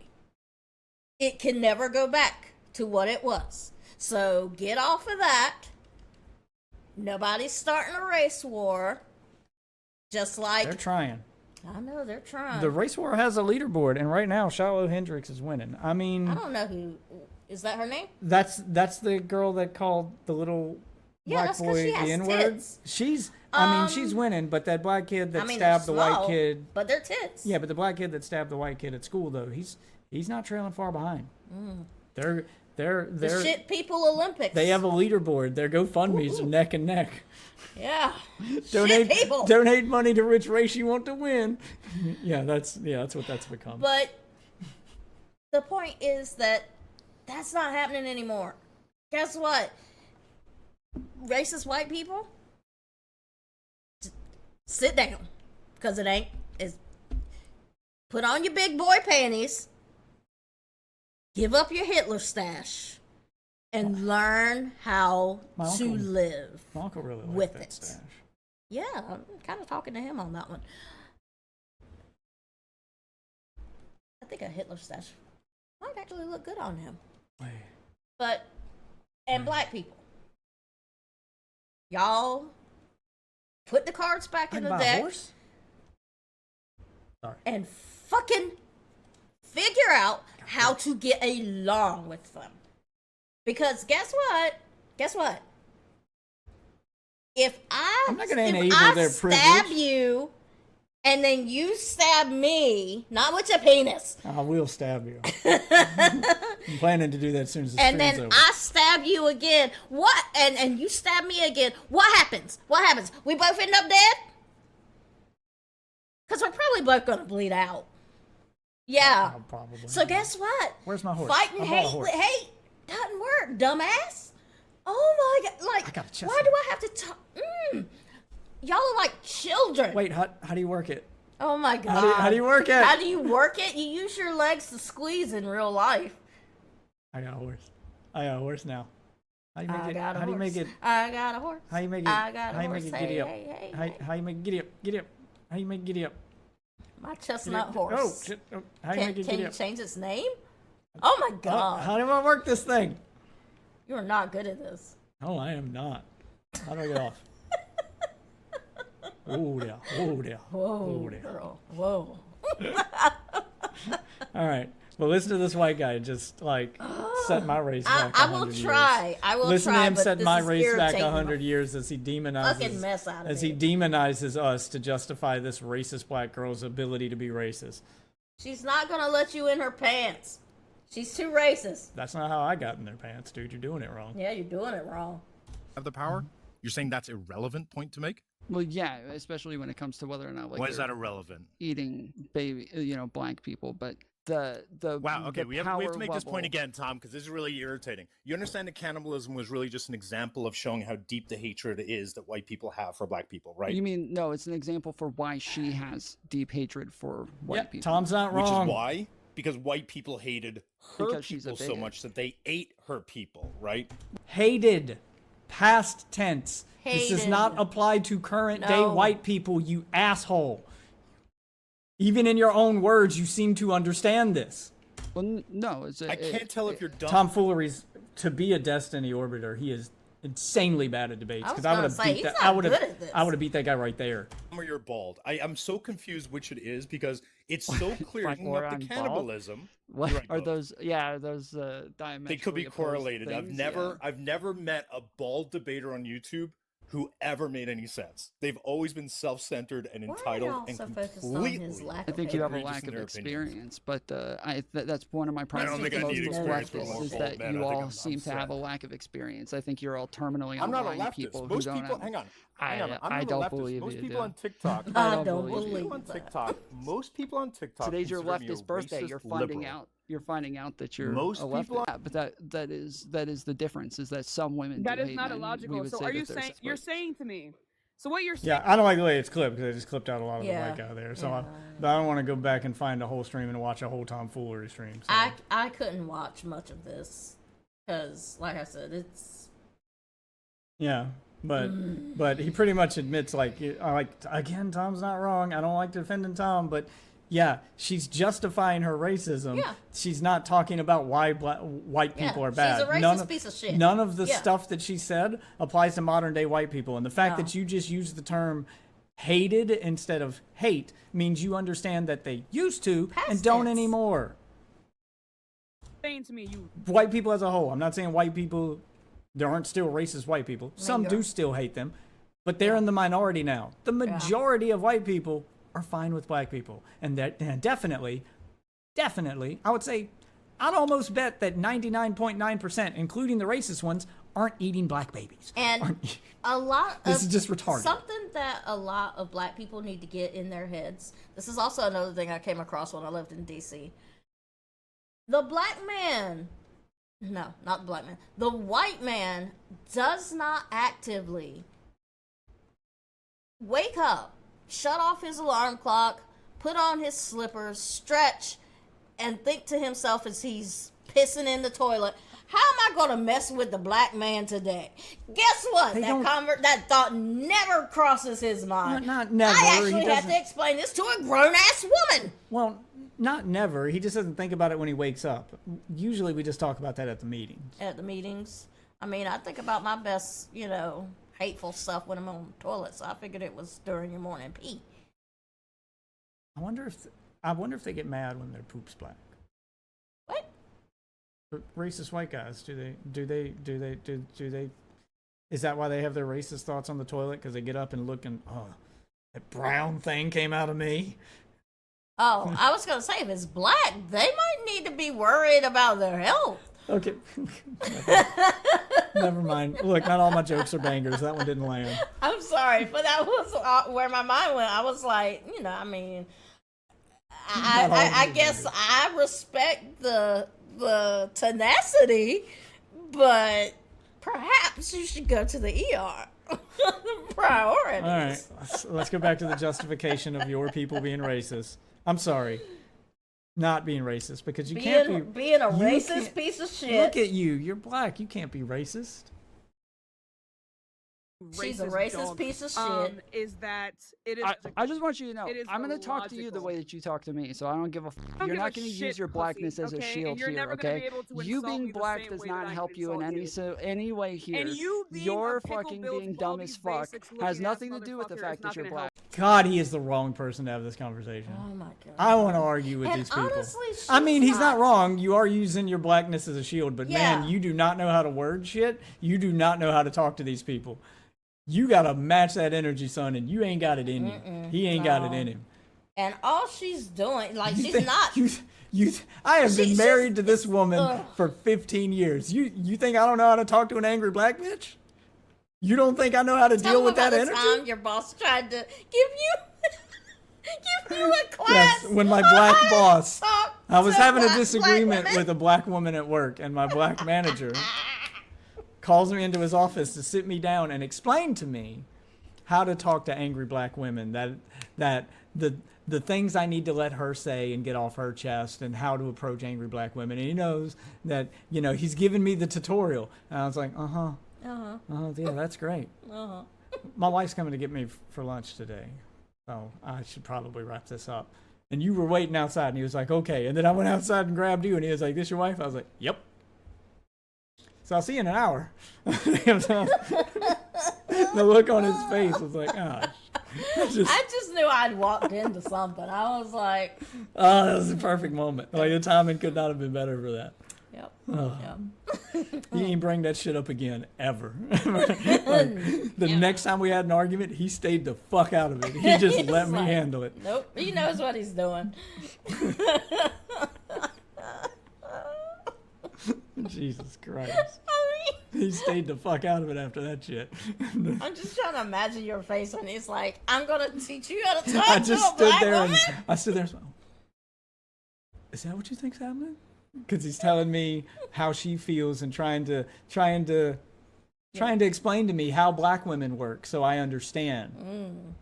[SPEAKER 2] It can never go back to what it was. So get off of that. Nobody's starting a race war. Just like
[SPEAKER 3] they're trying.
[SPEAKER 2] I know they're trying.
[SPEAKER 3] The race war has a leaderboard, and right now Shiloh Hendricks is winning. I mean,
[SPEAKER 2] I don't know who is that. Her name?
[SPEAKER 3] That's the girl that called the little black boy the N-word. She's she's winning, but that black kid that stabbed the white kid.
[SPEAKER 2] But they're tits.
[SPEAKER 3] Yeah, but the black kid that stabbed the white kid at school, though, he's not trailing far behind. They're
[SPEAKER 2] the shit people Olympics.
[SPEAKER 3] They have a leaderboard. Their GoFundMe's neck and neck.
[SPEAKER 2] Yeah.
[SPEAKER 3] Donate money to which race you want to win. That's what that's become.
[SPEAKER 2] But the point is that that's not happening anymore. Guess what? Racist white people, sit down, because it ain't. Is put on your big boy panties, give up your Hitler stash, and learn how to live
[SPEAKER 3] my uncle really
[SPEAKER 2] with
[SPEAKER 3] that
[SPEAKER 2] it.
[SPEAKER 3] Stash.
[SPEAKER 2] Yeah, I'm kind of talking to him on that one. I think a Hitler stash might actually look good on him. But, and black people, y'all put the cards back in the deck and fucking figure out how to get along with them. Because guess what? If I stab you and then you stab me, not with your penis.
[SPEAKER 3] I will stab you. I'm planning to do that as soon as the stream's over.
[SPEAKER 2] And then I stab you again. What? And you stab me again. What happens? We both end up dead? Because we're probably both going to bleed out. Yeah.
[SPEAKER 3] Probably.
[SPEAKER 2] So guess what?
[SPEAKER 3] Where's my horse?
[SPEAKER 2] Fighting hate doesn't work, dumbass. Oh my God. Like, why do I have to talk? Y'all are like children.
[SPEAKER 3] Wait, how do you work it?
[SPEAKER 2] Oh my God.
[SPEAKER 3] How do you work it?
[SPEAKER 2] How do you work it? You use your legs to squeeze in real life.
[SPEAKER 3] I got a horse now. How do you make it?
[SPEAKER 2] I got a horse.
[SPEAKER 3] How do you make it?
[SPEAKER 2] I got a
[SPEAKER 3] how you
[SPEAKER 2] horse.
[SPEAKER 3] make it giddy up? How you make it giddy up? Giddy up. How you make it giddy up?
[SPEAKER 2] My chestnut horse.
[SPEAKER 3] Oh shit! Oh, how you make it giddy up?
[SPEAKER 2] Can you change its name? Oh my God!
[SPEAKER 3] How do I work this thing?
[SPEAKER 2] You are not good at this.
[SPEAKER 3] No, I am not. How do I get off? Oh yeah!
[SPEAKER 2] Whoa, girl! Whoa!
[SPEAKER 3] All right. Well, listen to this white guy just like set my race back.
[SPEAKER 2] I will try.
[SPEAKER 3] Listen to him
[SPEAKER 2] but
[SPEAKER 3] set my race back 100 years as he
[SPEAKER 2] fucking mess out of it.
[SPEAKER 3] demonizes us to justify this racist black girl's ability to be racist.
[SPEAKER 2] She's not gonna let you in her pants. She's too racist.
[SPEAKER 3] That's not how I got in their pants, dude. You're doing it wrong.
[SPEAKER 2] Yeah, you're doing it wrong.
[SPEAKER 5] Have the power? You're saying that's irrelevant point to make?
[SPEAKER 4] Well, yeah, especially when it comes to whether or not
[SPEAKER 5] why is that irrelevant?
[SPEAKER 4] Eating black people, but
[SPEAKER 5] wow, okay, we have to make this point
[SPEAKER 4] level...
[SPEAKER 5] again, Tom, because this is really irritating. You understand that cannibalism was really just an example of showing how deep the hatred is that white people have for black people, right?
[SPEAKER 4] You mean no? It's an example for why she has deep hatred for white people.
[SPEAKER 3] Tom's not wrong.
[SPEAKER 5] Which is why? Because white people hated her people so much that they ate her people, right?
[SPEAKER 3] Hated. Past tense.
[SPEAKER 2] Hated.
[SPEAKER 3] This does not apply to current day white people, you asshole. Even in your own words, you seem to understand this.
[SPEAKER 4] Well, no,
[SPEAKER 5] I can't tell if you're dumb.
[SPEAKER 3] Tom Foolery's to be a Destiny orbiter. He is insanely bad at debates because I would have beat that. I would have beat that guy right there.
[SPEAKER 5] Or you're bald. I'm so confused which it is because it's so clear. Up the cannibalism.
[SPEAKER 4] What right, are those? Yeah, are those diametrically
[SPEAKER 5] they could be correlated.
[SPEAKER 4] Things?
[SPEAKER 5] I've never met a bald debater on YouTube who ever made any sense. They've always been self-centered and entitled and completely.
[SPEAKER 4] I think you have a lack of experience, but that's one of my problems with most leftists is that you all seem to have a lack of experience. I think you're all terminally online people who don't have...
[SPEAKER 5] Hang on.
[SPEAKER 4] I don't believe
[SPEAKER 5] most
[SPEAKER 4] you.
[SPEAKER 5] People on TikTok.
[SPEAKER 2] I don't believe
[SPEAKER 5] Most people on TikTok.
[SPEAKER 4] Today's your leftist birthday. You're finding out that you're a leftist. Yeah, but that is the difference. Is that some women
[SPEAKER 1] that
[SPEAKER 4] do
[SPEAKER 1] is
[SPEAKER 4] hate
[SPEAKER 1] not
[SPEAKER 4] men.
[SPEAKER 1] illogical. So are you saying you're saying to me? So what you're saying?
[SPEAKER 3] Yeah, I don't like the way it's clipped because I just clipped out a lot of the white guy there. So I don't want to go back and find a whole stream and watch a whole Tom Foolery stream. So.
[SPEAKER 2] I couldn't watch much of this because, like I said,
[SPEAKER 3] Yeah, but he pretty much admits like again, Tom's not wrong. I don't like defending Tom, but yeah, she's justifying her racism.
[SPEAKER 2] Yeah.
[SPEAKER 3] She's not talking about why white people are bad.
[SPEAKER 2] She's a racist piece of shit.
[SPEAKER 3] None of the stuff that she said applies to modern day white people. And the fact that you just use the term hated instead of hate means you understand that they used to and don't anymore.
[SPEAKER 1] Saying to me,
[SPEAKER 3] White people as a whole. I'm not saying white people, there aren't still racist white people. Some do still hate them, but they're in the minority now. The majority of white people are fine with black people. And definitely, I would say, I'd almost bet that 99.9%, including the racist ones, aren't eating black babies.
[SPEAKER 2] And a lot of...
[SPEAKER 3] This is just retarded.
[SPEAKER 2] Something that a lot of black people need to get in their heads. This is also another thing I came across when I lived in D.C. The black man... No, not the black man. The white man does not actively wake up, shut off his alarm clock, put on his slippers, stretch, and think to himself as he's pissing in the toilet, how am I going to mess with the black man today? Guess what? That thought never crosses his mind.
[SPEAKER 3] Not never.
[SPEAKER 2] I actually had to explain this to a grown-ass woman.
[SPEAKER 3] Well, not never. He just doesn't think about it when he wakes up. Usually we just talk about that at the meetings.
[SPEAKER 2] At the meetings? I mean, I think about my best, hateful stuff when I'm on the toilet, so I figured it was during your morning pee.
[SPEAKER 3] I wonder if they get mad when their poop's black.
[SPEAKER 2] What?
[SPEAKER 3] Racist white guys, do they is that why they have their racist thoughts on the toilet? Because they get up and look and, oh, that brown thing came out of me.
[SPEAKER 2] Oh, I was gonna say, if it's black, they might need to be worried about their health.
[SPEAKER 3] Okay. Never mind. Look, not all my jokes are bangers. That one didn't land.
[SPEAKER 2] I'm sorry, but that was where my mind went. I was like, I guess I respect the tenacity, but perhaps you should go to the ER. Priorities.
[SPEAKER 3] All right, let's go back to the justification of your people being racist. I'm sorry. Not being racist, because can't be
[SPEAKER 2] being a racist piece of shit.
[SPEAKER 3] Look at you. You're black. You can't be racist.
[SPEAKER 2] She's a racist piece of shit.
[SPEAKER 1] Is that it is?
[SPEAKER 4] I just want you to know, I'm going to talk to you the way that you talk to me, so I don't give a You're not going to use your blackness as a shield here, okay? You being black does not help you in any way here.
[SPEAKER 1] And you
[SPEAKER 4] Your fucking being dumb as fuck has nothing to do with the fact that you're black.
[SPEAKER 3] God, he is the wrong person to have this conversation.
[SPEAKER 2] Oh my God.
[SPEAKER 3] I want to argue with these people.
[SPEAKER 2] Honestly,
[SPEAKER 3] he's not wrong. You are using your blackness as a shield, but man, you do not know how to word shit. You do not know how to talk to these people. You got to match that energy, son, and you ain't got it in you. He ain't got it in him.
[SPEAKER 2] And all she's doing, she's not...
[SPEAKER 3] I have been married to this woman for 15 years. You think I don't know how to talk to an angry black bitch? You don't think I know how to deal with that energy?
[SPEAKER 2] Time your boss tried to give you a class.
[SPEAKER 3] Yes, when my black boss... I was having a disagreement with a black woman at work, and my black manager... calls me into his office to sit me down and explain to me how to talk to angry black women, that the things I need to let her say and get off her chest, and how to approach angry black women. And he knows that, he's given me the tutorial. And I was like, yeah, that's great. My wife's coming to get me for lunch today, so I should probably wrap this up. And you were waiting outside, and he was like, okay. And then I went outside and grabbed you, and he was like, this your wife? I was like, yep. So I'll see you in an hour. The look on his face was like, gosh.
[SPEAKER 2] I just knew I'd walked into something. I was like...
[SPEAKER 3] Oh, that was the perfect moment. Like, the timing could not have been better for that.
[SPEAKER 2] Yep.
[SPEAKER 3] Oh. Yep. He ain't bring that shit up again, ever. Next time we had an argument, he stayed the fuck out of it. He just let me handle it.
[SPEAKER 2] Nope. He knows what he's doing.
[SPEAKER 3] Jesus Christ. He stayed the fuck out of it after that shit.
[SPEAKER 2] I'm just trying to imagine your face when he's like, I'm going to teach you how to talk
[SPEAKER 3] I just
[SPEAKER 2] to a
[SPEAKER 3] stood
[SPEAKER 2] black
[SPEAKER 3] there
[SPEAKER 2] woman.
[SPEAKER 3] and I stood there and is that what you think's happening? Because he's telling me how she feels and trying to explain to me how black women work so I understand,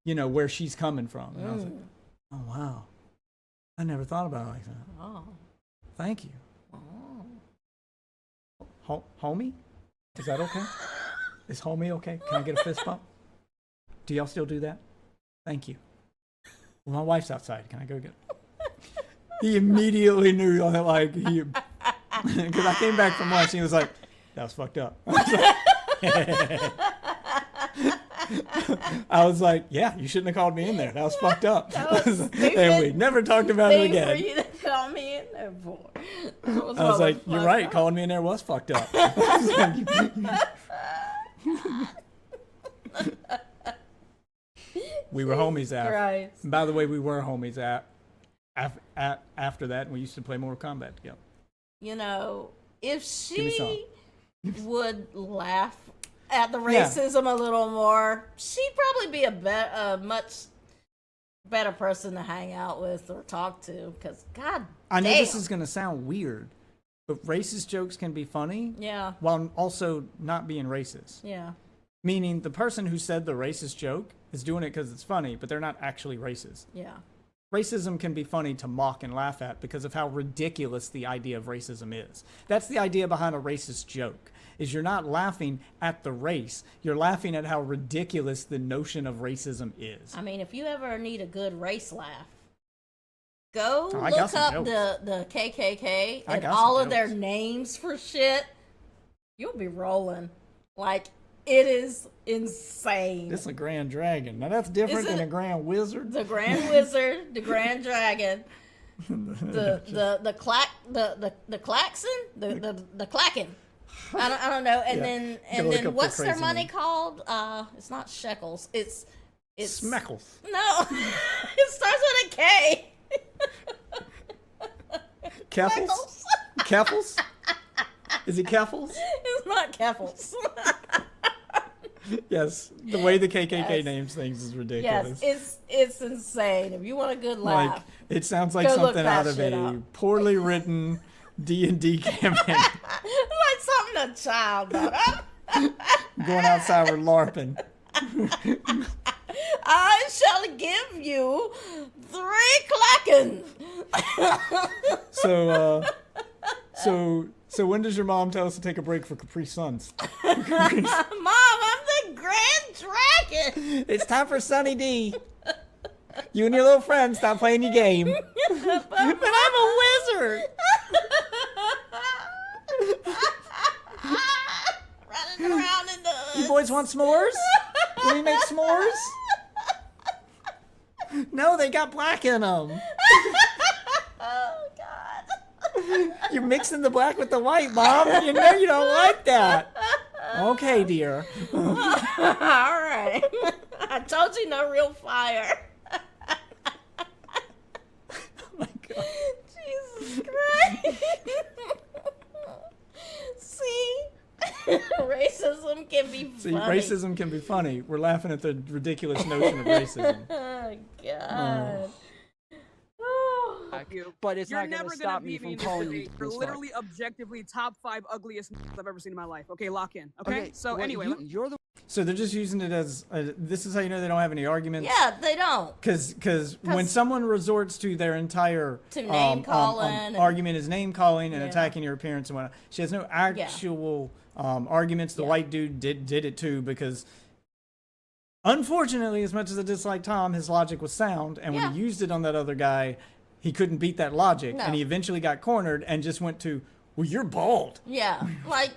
[SPEAKER 3] where she's coming from. And I was like, oh, wow. I never thought about it like that.
[SPEAKER 2] Oh.
[SPEAKER 3] Thank you. Homie? Is that okay? Is homie okay? Can I get a fist bump? Do y'all still do that? Thank you. Well, my wife's outside. Can I go get He immediately knew, like, because I came back from lunch and he was like, that was fucked up. I was like, yeah, you shouldn't have called me in there. That was fucked up. And we never talked about it again.
[SPEAKER 2] For you to call me in there for.
[SPEAKER 3] I was like, you're right. Up. Calling me in there was fucked up. We were homies after. By the way, we were homies after that. We used to play Mortal Kombat together.
[SPEAKER 2] You know, if she would laugh at the racism a little more, she'd probably be a much better person to hang out with or talk to. Because, God
[SPEAKER 3] I know this is going to sound weird, but racist jokes can be funny.
[SPEAKER 2] Yeah.
[SPEAKER 3] While also not being racist.
[SPEAKER 2] Yeah.
[SPEAKER 3] Meaning the person who said the racist joke is doing it because it's funny, but they're not actually racist.
[SPEAKER 2] Yeah.
[SPEAKER 3] Racism can be funny to mock and laugh at because of how ridiculous the idea of racism is. That's the idea behind a racist joke, is you're not laughing at the race. You're laughing at how ridiculous the notion of racism is.
[SPEAKER 2] I mean, if you ever need a good race laugh, go look up the KKK and all of their names for shit. You'll be rolling. Like, it is insane.
[SPEAKER 3] This is a Grand Dragon. Now that's different than a Grand Wizard.
[SPEAKER 2] The Grand Wizard, the Grand Dragon, the klaxon, the clacking. I don't know. And then what's their money called? It's not shekels. It's
[SPEAKER 3] Smeckles.
[SPEAKER 2] No, it starts with a K.
[SPEAKER 3] Keffels? Keffels? Is it Keffels?
[SPEAKER 2] It's not Keffels.
[SPEAKER 3] Yes, the way the KKK names things is ridiculous.
[SPEAKER 2] Yes, it's insane. If you want a good laugh,
[SPEAKER 3] like, it sounds like something out of a poorly written D&D campaign.
[SPEAKER 2] Like something a child thought of.
[SPEAKER 3] Going outside with LARPing.
[SPEAKER 2] I shall give you 3 clackens.
[SPEAKER 3] So when does your mom tell us to take a break for Capri Suns?
[SPEAKER 2] Mom, I'm the Grand Dragon.
[SPEAKER 3] It's time for Sunny D. You and your little friends stop playing your game. But I'm a wizard.
[SPEAKER 2] Running around in the...
[SPEAKER 3] You boys want s'mores? Can we make s'mores? No, they got black in them.
[SPEAKER 2] Oh, God.
[SPEAKER 3] You're mixing the black with the white, Mom. You know you don't like that. Okay, dear.
[SPEAKER 2] All right. I told you no real fire.
[SPEAKER 3] Oh, my God.
[SPEAKER 2] Jesus Christ. See? Racism can be funny.
[SPEAKER 3] Racism can be funny. We're laughing at the ridiculous notion of racism.
[SPEAKER 2] Oh, God.
[SPEAKER 4] But it's not going to stop me from calling you.
[SPEAKER 1] You're literally objectively top 5 ugliest I've ever seen in my life. Okay, lock in. Okay, so well, anyway.
[SPEAKER 4] You're the...
[SPEAKER 3] So they're just using it as, this is how you know they don't have any arguments?
[SPEAKER 2] Yeah, they don't.
[SPEAKER 3] Because when someone resorts to their entire
[SPEAKER 2] name calling
[SPEAKER 3] argument is name calling and attacking your appearance and whatnot, she has no actual arguments. The white dude did it too because... Unfortunately, as much as I dislike Tom, his logic was sound, and when he used it on that other guy, he couldn't beat that logic, and he eventually got cornered and just went to, well, you're bald.
[SPEAKER 2] Yeah, like,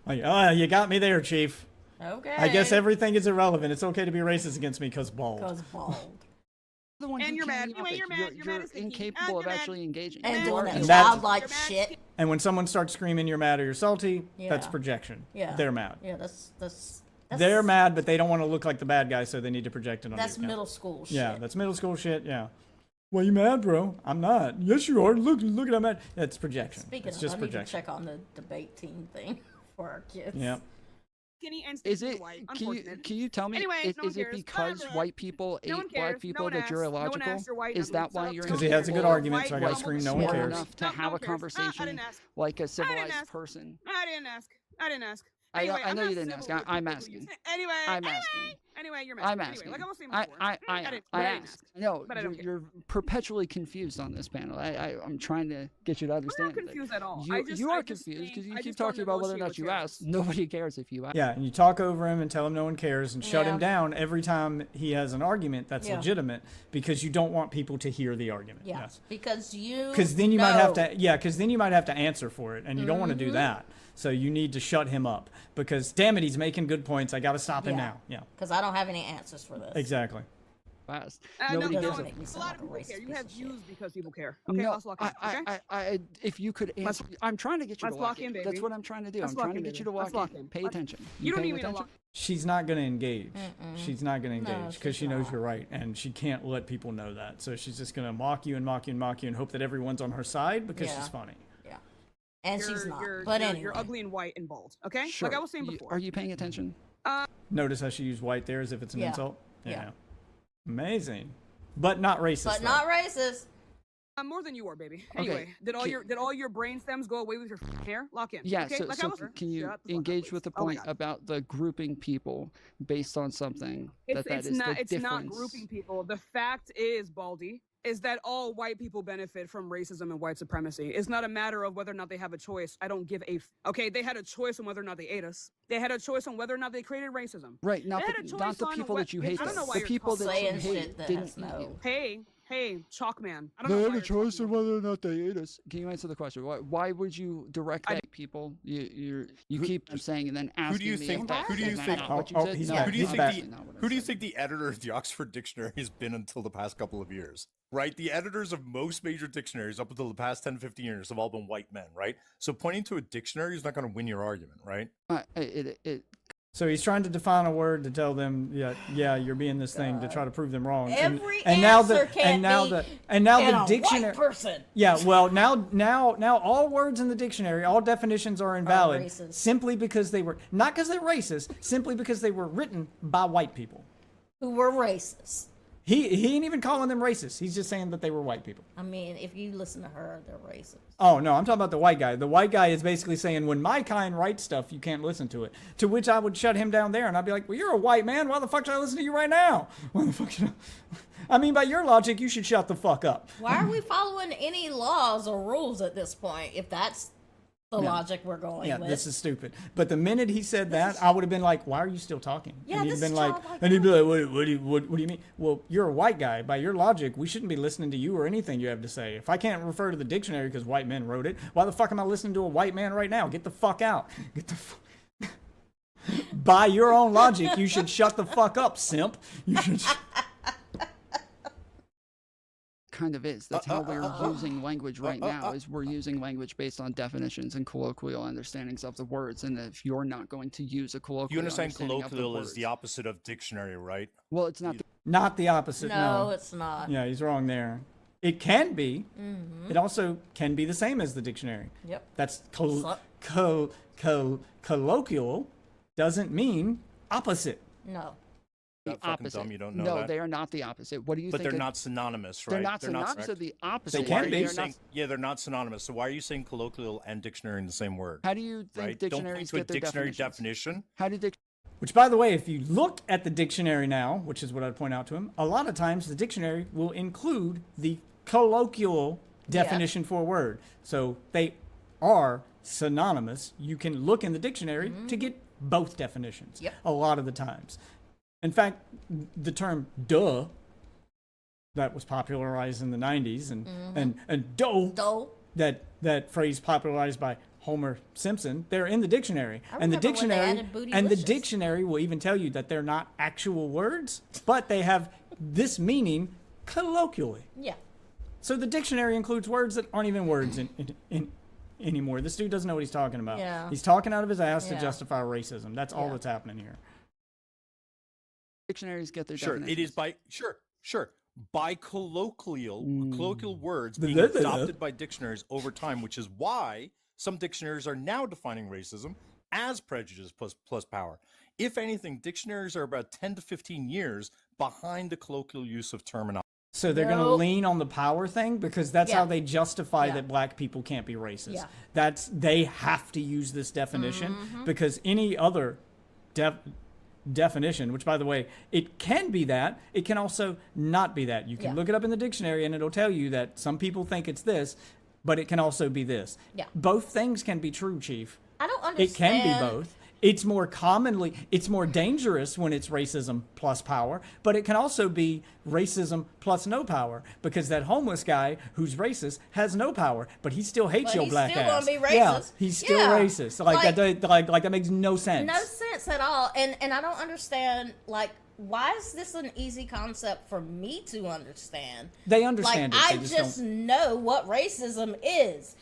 [SPEAKER 3] you got me there, Chief.
[SPEAKER 2] Okay.
[SPEAKER 3] I guess everything is irrelevant. It's okay to be racist against me because bald.
[SPEAKER 2] Because bald.
[SPEAKER 1] And you're mad. You're mad.
[SPEAKER 4] You're incapable of actually engaging.
[SPEAKER 2] And doing that childlike shit.
[SPEAKER 3] And when someone starts screaming, you're mad or you're salty, that's projection. Yeah. They're mad.
[SPEAKER 2] Yeah, that's
[SPEAKER 3] they're mad, but they don't want to look like the bad guy, so they need to project it on
[SPEAKER 2] That's middle school shit.
[SPEAKER 3] Yeah, that's middle school shit, yeah. Well, you mad, bro? I'm not. Yes, you are. Look at I'm mad. That's projection.
[SPEAKER 2] Speaking
[SPEAKER 3] it's
[SPEAKER 2] of,
[SPEAKER 3] just
[SPEAKER 2] I
[SPEAKER 3] projection.
[SPEAKER 2] need to check on the debate team thing for our kids.
[SPEAKER 3] Yeah.
[SPEAKER 4] Is it? Can you tell me?
[SPEAKER 1] Anyway,
[SPEAKER 4] is it because white people ate black people that you're illogical? Is that why you're?
[SPEAKER 3] Because he has a good argument, so I gotta scream. No one cares.
[SPEAKER 4] Enough to have a conversation like a civilized person.
[SPEAKER 1] I didn't ask. Anyway,
[SPEAKER 4] I know you didn't ask. I'm asking.
[SPEAKER 1] Anyway,
[SPEAKER 4] I'm asking.
[SPEAKER 1] Anyway, you're
[SPEAKER 4] I'm
[SPEAKER 1] mad.
[SPEAKER 4] asking.
[SPEAKER 1] Anyway, like I was saying before.
[SPEAKER 4] I asked. No, you're perpetually confused on this panel. I'm trying to get you to understand.
[SPEAKER 1] I'm not confused at all.
[SPEAKER 4] You are confused because you keep talking about whether or not you asked. Nobody cares if you ask.
[SPEAKER 3] Yeah, and you talk over him and tell him no one cares and shut him down every time he has an argument that's legitimate because you don't want people to hear the argument.
[SPEAKER 2] Yeah,
[SPEAKER 3] yes.
[SPEAKER 2] because
[SPEAKER 3] then you might have to. Yeah, because then you might have to answer for it, and you don't want to do that. So you need to shut him up because, damn it, he's making good points. I got to stop him now. Yeah.
[SPEAKER 2] Because I don't have any answers for this.
[SPEAKER 3] Exactly.
[SPEAKER 4] Fast.
[SPEAKER 1] Nobody
[SPEAKER 2] gives
[SPEAKER 1] a lot of people care. You have views because people care. Okay,
[SPEAKER 4] no,
[SPEAKER 1] let's lock in.
[SPEAKER 4] Okay? If you could answer, I'm trying to get you to lock in.
[SPEAKER 1] Baby.
[SPEAKER 4] That's what I'm trying to do. I'm trying to get you to lock in. Pay attention.
[SPEAKER 1] You don't need me to lock.
[SPEAKER 3] She's not going to engage. She's not going to engage because she knows you're right, and she can't let people know that. So she's just going to mock you and mock you and mock you and hope that everyone's on her side because she's funny.
[SPEAKER 2] And she's not. Anyway.
[SPEAKER 1] You're ugly and white and bald. Okay?
[SPEAKER 4] Sure.
[SPEAKER 1] Like I was saying before.
[SPEAKER 4] Are you paying attention?
[SPEAKER 3] Notice how she used white there as if it's an insult? Yeah. Amazing. But not racist.
[SPEAKER 2] But not racist.
[SPEAKER 1] More than you are, baby. Anyway, did all your brain stems go away with your hair? Lock in.
[SPEAKER 4] Yeah.
[SPEAKER 1] Okay?
[SPEAKER 4] So can you engage with the point about the grouping people based on something
[SPEAKER 1] it's not grouping people. The fact is, Baldy, is that all white people benefit from racism and white supremacy. It's not a matter of whether or not they have a choice. I don't give a okay, they had a choice on whether or not they ate us. They had a choice on whether or not they created racism.
[SPEAKER 4] Right, not the people that you hate. The people that you hate didn't eat you.
[SPEAKER 1] Hey, Chalkman.
[SPEAKER 4] They had a choice on whether or not they ate us. Can you answer the question? Why would you direct that people? You keep saying and then asking
[SPEAKER 5] Who do you think the editor of the Oxford Dictionary has been until the past couple of years? Right? The editors of most major dictionaries up until the past 10, 15 years have all been white men, right? So pointing to a dictionary is not going to win your argument, right?
[SPEAKER 3] So he's trying to define a word to tell them, you're being this thing to try to prove them wrong.
[SPEAKER 2] Every answer can be
[SPEAKER 3] the dictionary.
[SPEAKER 2] White person.
[SPEAKER 3] Yeah, well now all words in the dictionary, all definitions are invalid simply because they were not because they're racist, simply because they were written by white people
[SPEAKER 2] who were racist.
[SPEAKER 3] He ain't even calling them racist. He's just saying that they were white people.
[SPEAKER 2] I mean, if you listen to her, they're racist.
[SPEAKER 3] Oh, no, I'm talking about the white guy. The white guy is basically saying, when my kind writes stuff, you can't listen to it. To which I would shut him down there, and I'd be like, well, you're a white man. Why the fuck should I listen to you right now? Why the fuck should I mean, by your logic, you should shut the fuck up.
[SPEAKER 2] Why are we following any laws or rules at this point, if that's the logic we're going with?
[SPEAKER 3] Yeah, this is stupid. But the minute he said that, I would have been like, why are you still talking?
[SPEAKER 2] Yeah,
[SPEAKER 3] and he'd be like, what do you mean? Well, you're a white guy. By your logic, we shouldn't be listening to you or anything you have to say. If I can't refer to the dictionary because white men wrote it, why the fuck am I listening to a white man right now? Get the fuck out. Get the fuck. By your own logic, you should shut the fuck up, simp. You should.
[SPEAKER 4] Kind of is. That's how we're using language right now. Is we're using language based on definitions and colloquial understandings of the words. And if you're not going to use a colloquial,
[SPEAKER 5] you understand colloquial is the opposite of dictionary, right?
[SPEAKER 4] Well, it's not.
[SPEAKER 3] Not the opposite. No,
[SPEAKER 2] it's not.
[SPEAKER 3] Yeah, he's wrong there. It can be. Mm-hmm. It also can be the same as the dictionary.
[SPEAKER 2] Yep.
[SPEAKER 3] That's colloquial doesn't mean opposite.
[SPEAKER 2] No.
[SPEAKER 4] The opposite.
[SPEAKER 5] Dumb, you don't know
[SPEAKER 4] no, they are not the opposite. What do you think?
[SPEAKER 5] But they're not synonymous, right?
[SPEAKER 4] They're not synonymous. They're the opposite.
[SPEAKER 3] They can be.
[SPEAKER 5] They're not synonymous. So why are you saying colloquial and dictionary in the same word?
[SPEAKER 4] How do you think dictionaries get their
[SPEAKER 5] dictionary definition?
[SPEAKER 4] How do
[SPEAKER 3] Which, by the way, if you look at the dictionary now, which is what I'd point out to him, a lot of times the dictionary will include the colloquial definition for a word. So they are synonymous. You can look in the dictionary to get both definitions a lot of the times. In fact, the term "duh" that was popularized in the 90s and "dough" that phrase popularized by Homer Simpson, they're in the dictionary. And the dictionary will even tell you that they're not actual words, but they have this meaning colloquially.
[SPEAKER 2] Yeah.
[SPEAKER 3] So the dictionary includes words that aren't even words in anymore. This dude doesn't know what he's talking about.
[SPEAKER 2] Yeah.
[SPEAKER 3] He's talking out of his ass to justify racism. That's all that's happening here.
[SPEAKER 4] Dictionaries get their definitions?
[SPEAKER 5] It is by colloquial words being adopted by dictionaries over time, which is why some dictionaries are now defining racism as prejudice plus power. If anything, dictionaries are about 10 to 15 years behind the colloquial use of terminology.
[SPEAKER 3] So they're going to lean on the power thing because that's how they justify that black people can't be racist. They have to use this definition because any other definition, which by the way, it can be that, it can also not be that. You can look it up in the dictionary and it'll tell you that some people think it's this, but it can also be this. Both things can be true, Chief.
[SPEAKER 2] I don't understand.
[SPEAKER 3] It can be both. It's more dangerous when it's racism plus power, but it can also be racism plus no power because that homeless guy who's racist has no power, but he still hates your black ass.
[SPEAKER 2] He's still gonna be racist.
[SPEAKER 3] Yeah, he's still racist. Like that makes no sense.
[SPEAKER 2] No sense at all. And I don't understand, like, why is this an easy concept for me to understand?
[SPEAKER 3] They understand it.
[SPEAKER 2] I just know what racism is.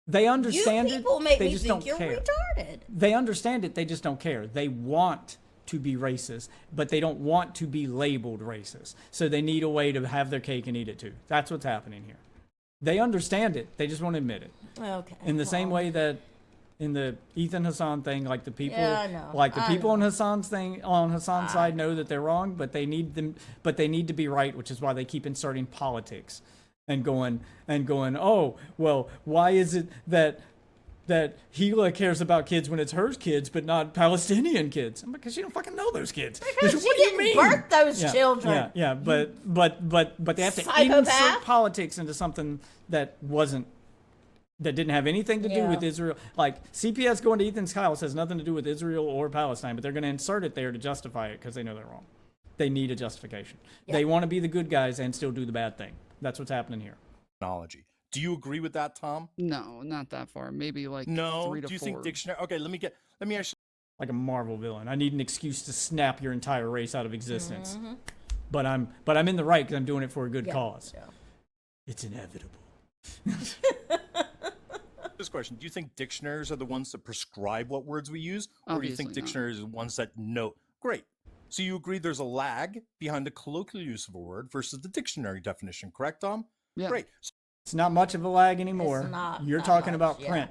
[SPEAKER 3] They understand it.
[SPEAKER 2] You people make
[SPEAKER 3] me
[SPEAKER 2] think you're retarded.
[SPEAKER 3] They understand it. They just don't care. They want to be racist, but they don't want to be labeled racist. So they need a way to have their cake and eat it too. That's what's happening here. They understand it. They just won't admit it.
[SPEAKER 2] Okay.
[SPEAKER 3] In the same way that in the Ethan Hassan thing, like the people, on Hassan's side know that they're wrong, but they need to be right, which is why they keep inserting politics. And going, oh, well, why is it that Gila cares about kids when it's her kids, but not Palestinian kids? Because you don't fucking know those kids.
[SPEAKER 2] Because she didn't birth those children.
[SPEAKER 3] Yeah, but they have to insert politics into something that didn't have anything to do with Israel. Like CPS going to Ethan's house has nothing to do with Israel or Palestine, but they're going to insert it there to justify it because they know they're wrong. They need a justification. They want to be the good guys and still do the bad thing. That's what's happening here.
[SPEAKER 5] Technology. Do you agree with that, Tom?
[SPEAKER 4] No, not that far. Maybe like 3 to 4.
[SPEAKER 5] Do you think dictionary? Okay, let me actually.
[SPEAKER 3] Like a Marvel villain. I need an excuse to snap your entire race out of existence. But I'm in the right because I'm doing it for a good cause. Yeah. It's inevitable.
[SPEAKER 5] This question: do you think dictionaries are the ones that prescribe what words we use, or
[SPEAKER 4] Obviously
[SPEAKER 5] do you think dictionaries are the ones that know? Great. So you agree there's a lag behind the colloquial use of a word versus the dictionary definition, correct, Tom?
[SPEAKER 4] Yeah.
[SPEAKER 5] Great.
[SPEAKER 3] It's not much of a lag anymore.
[SPEAKER 2] It's not.
[SPEAKER 3] You're talking about print.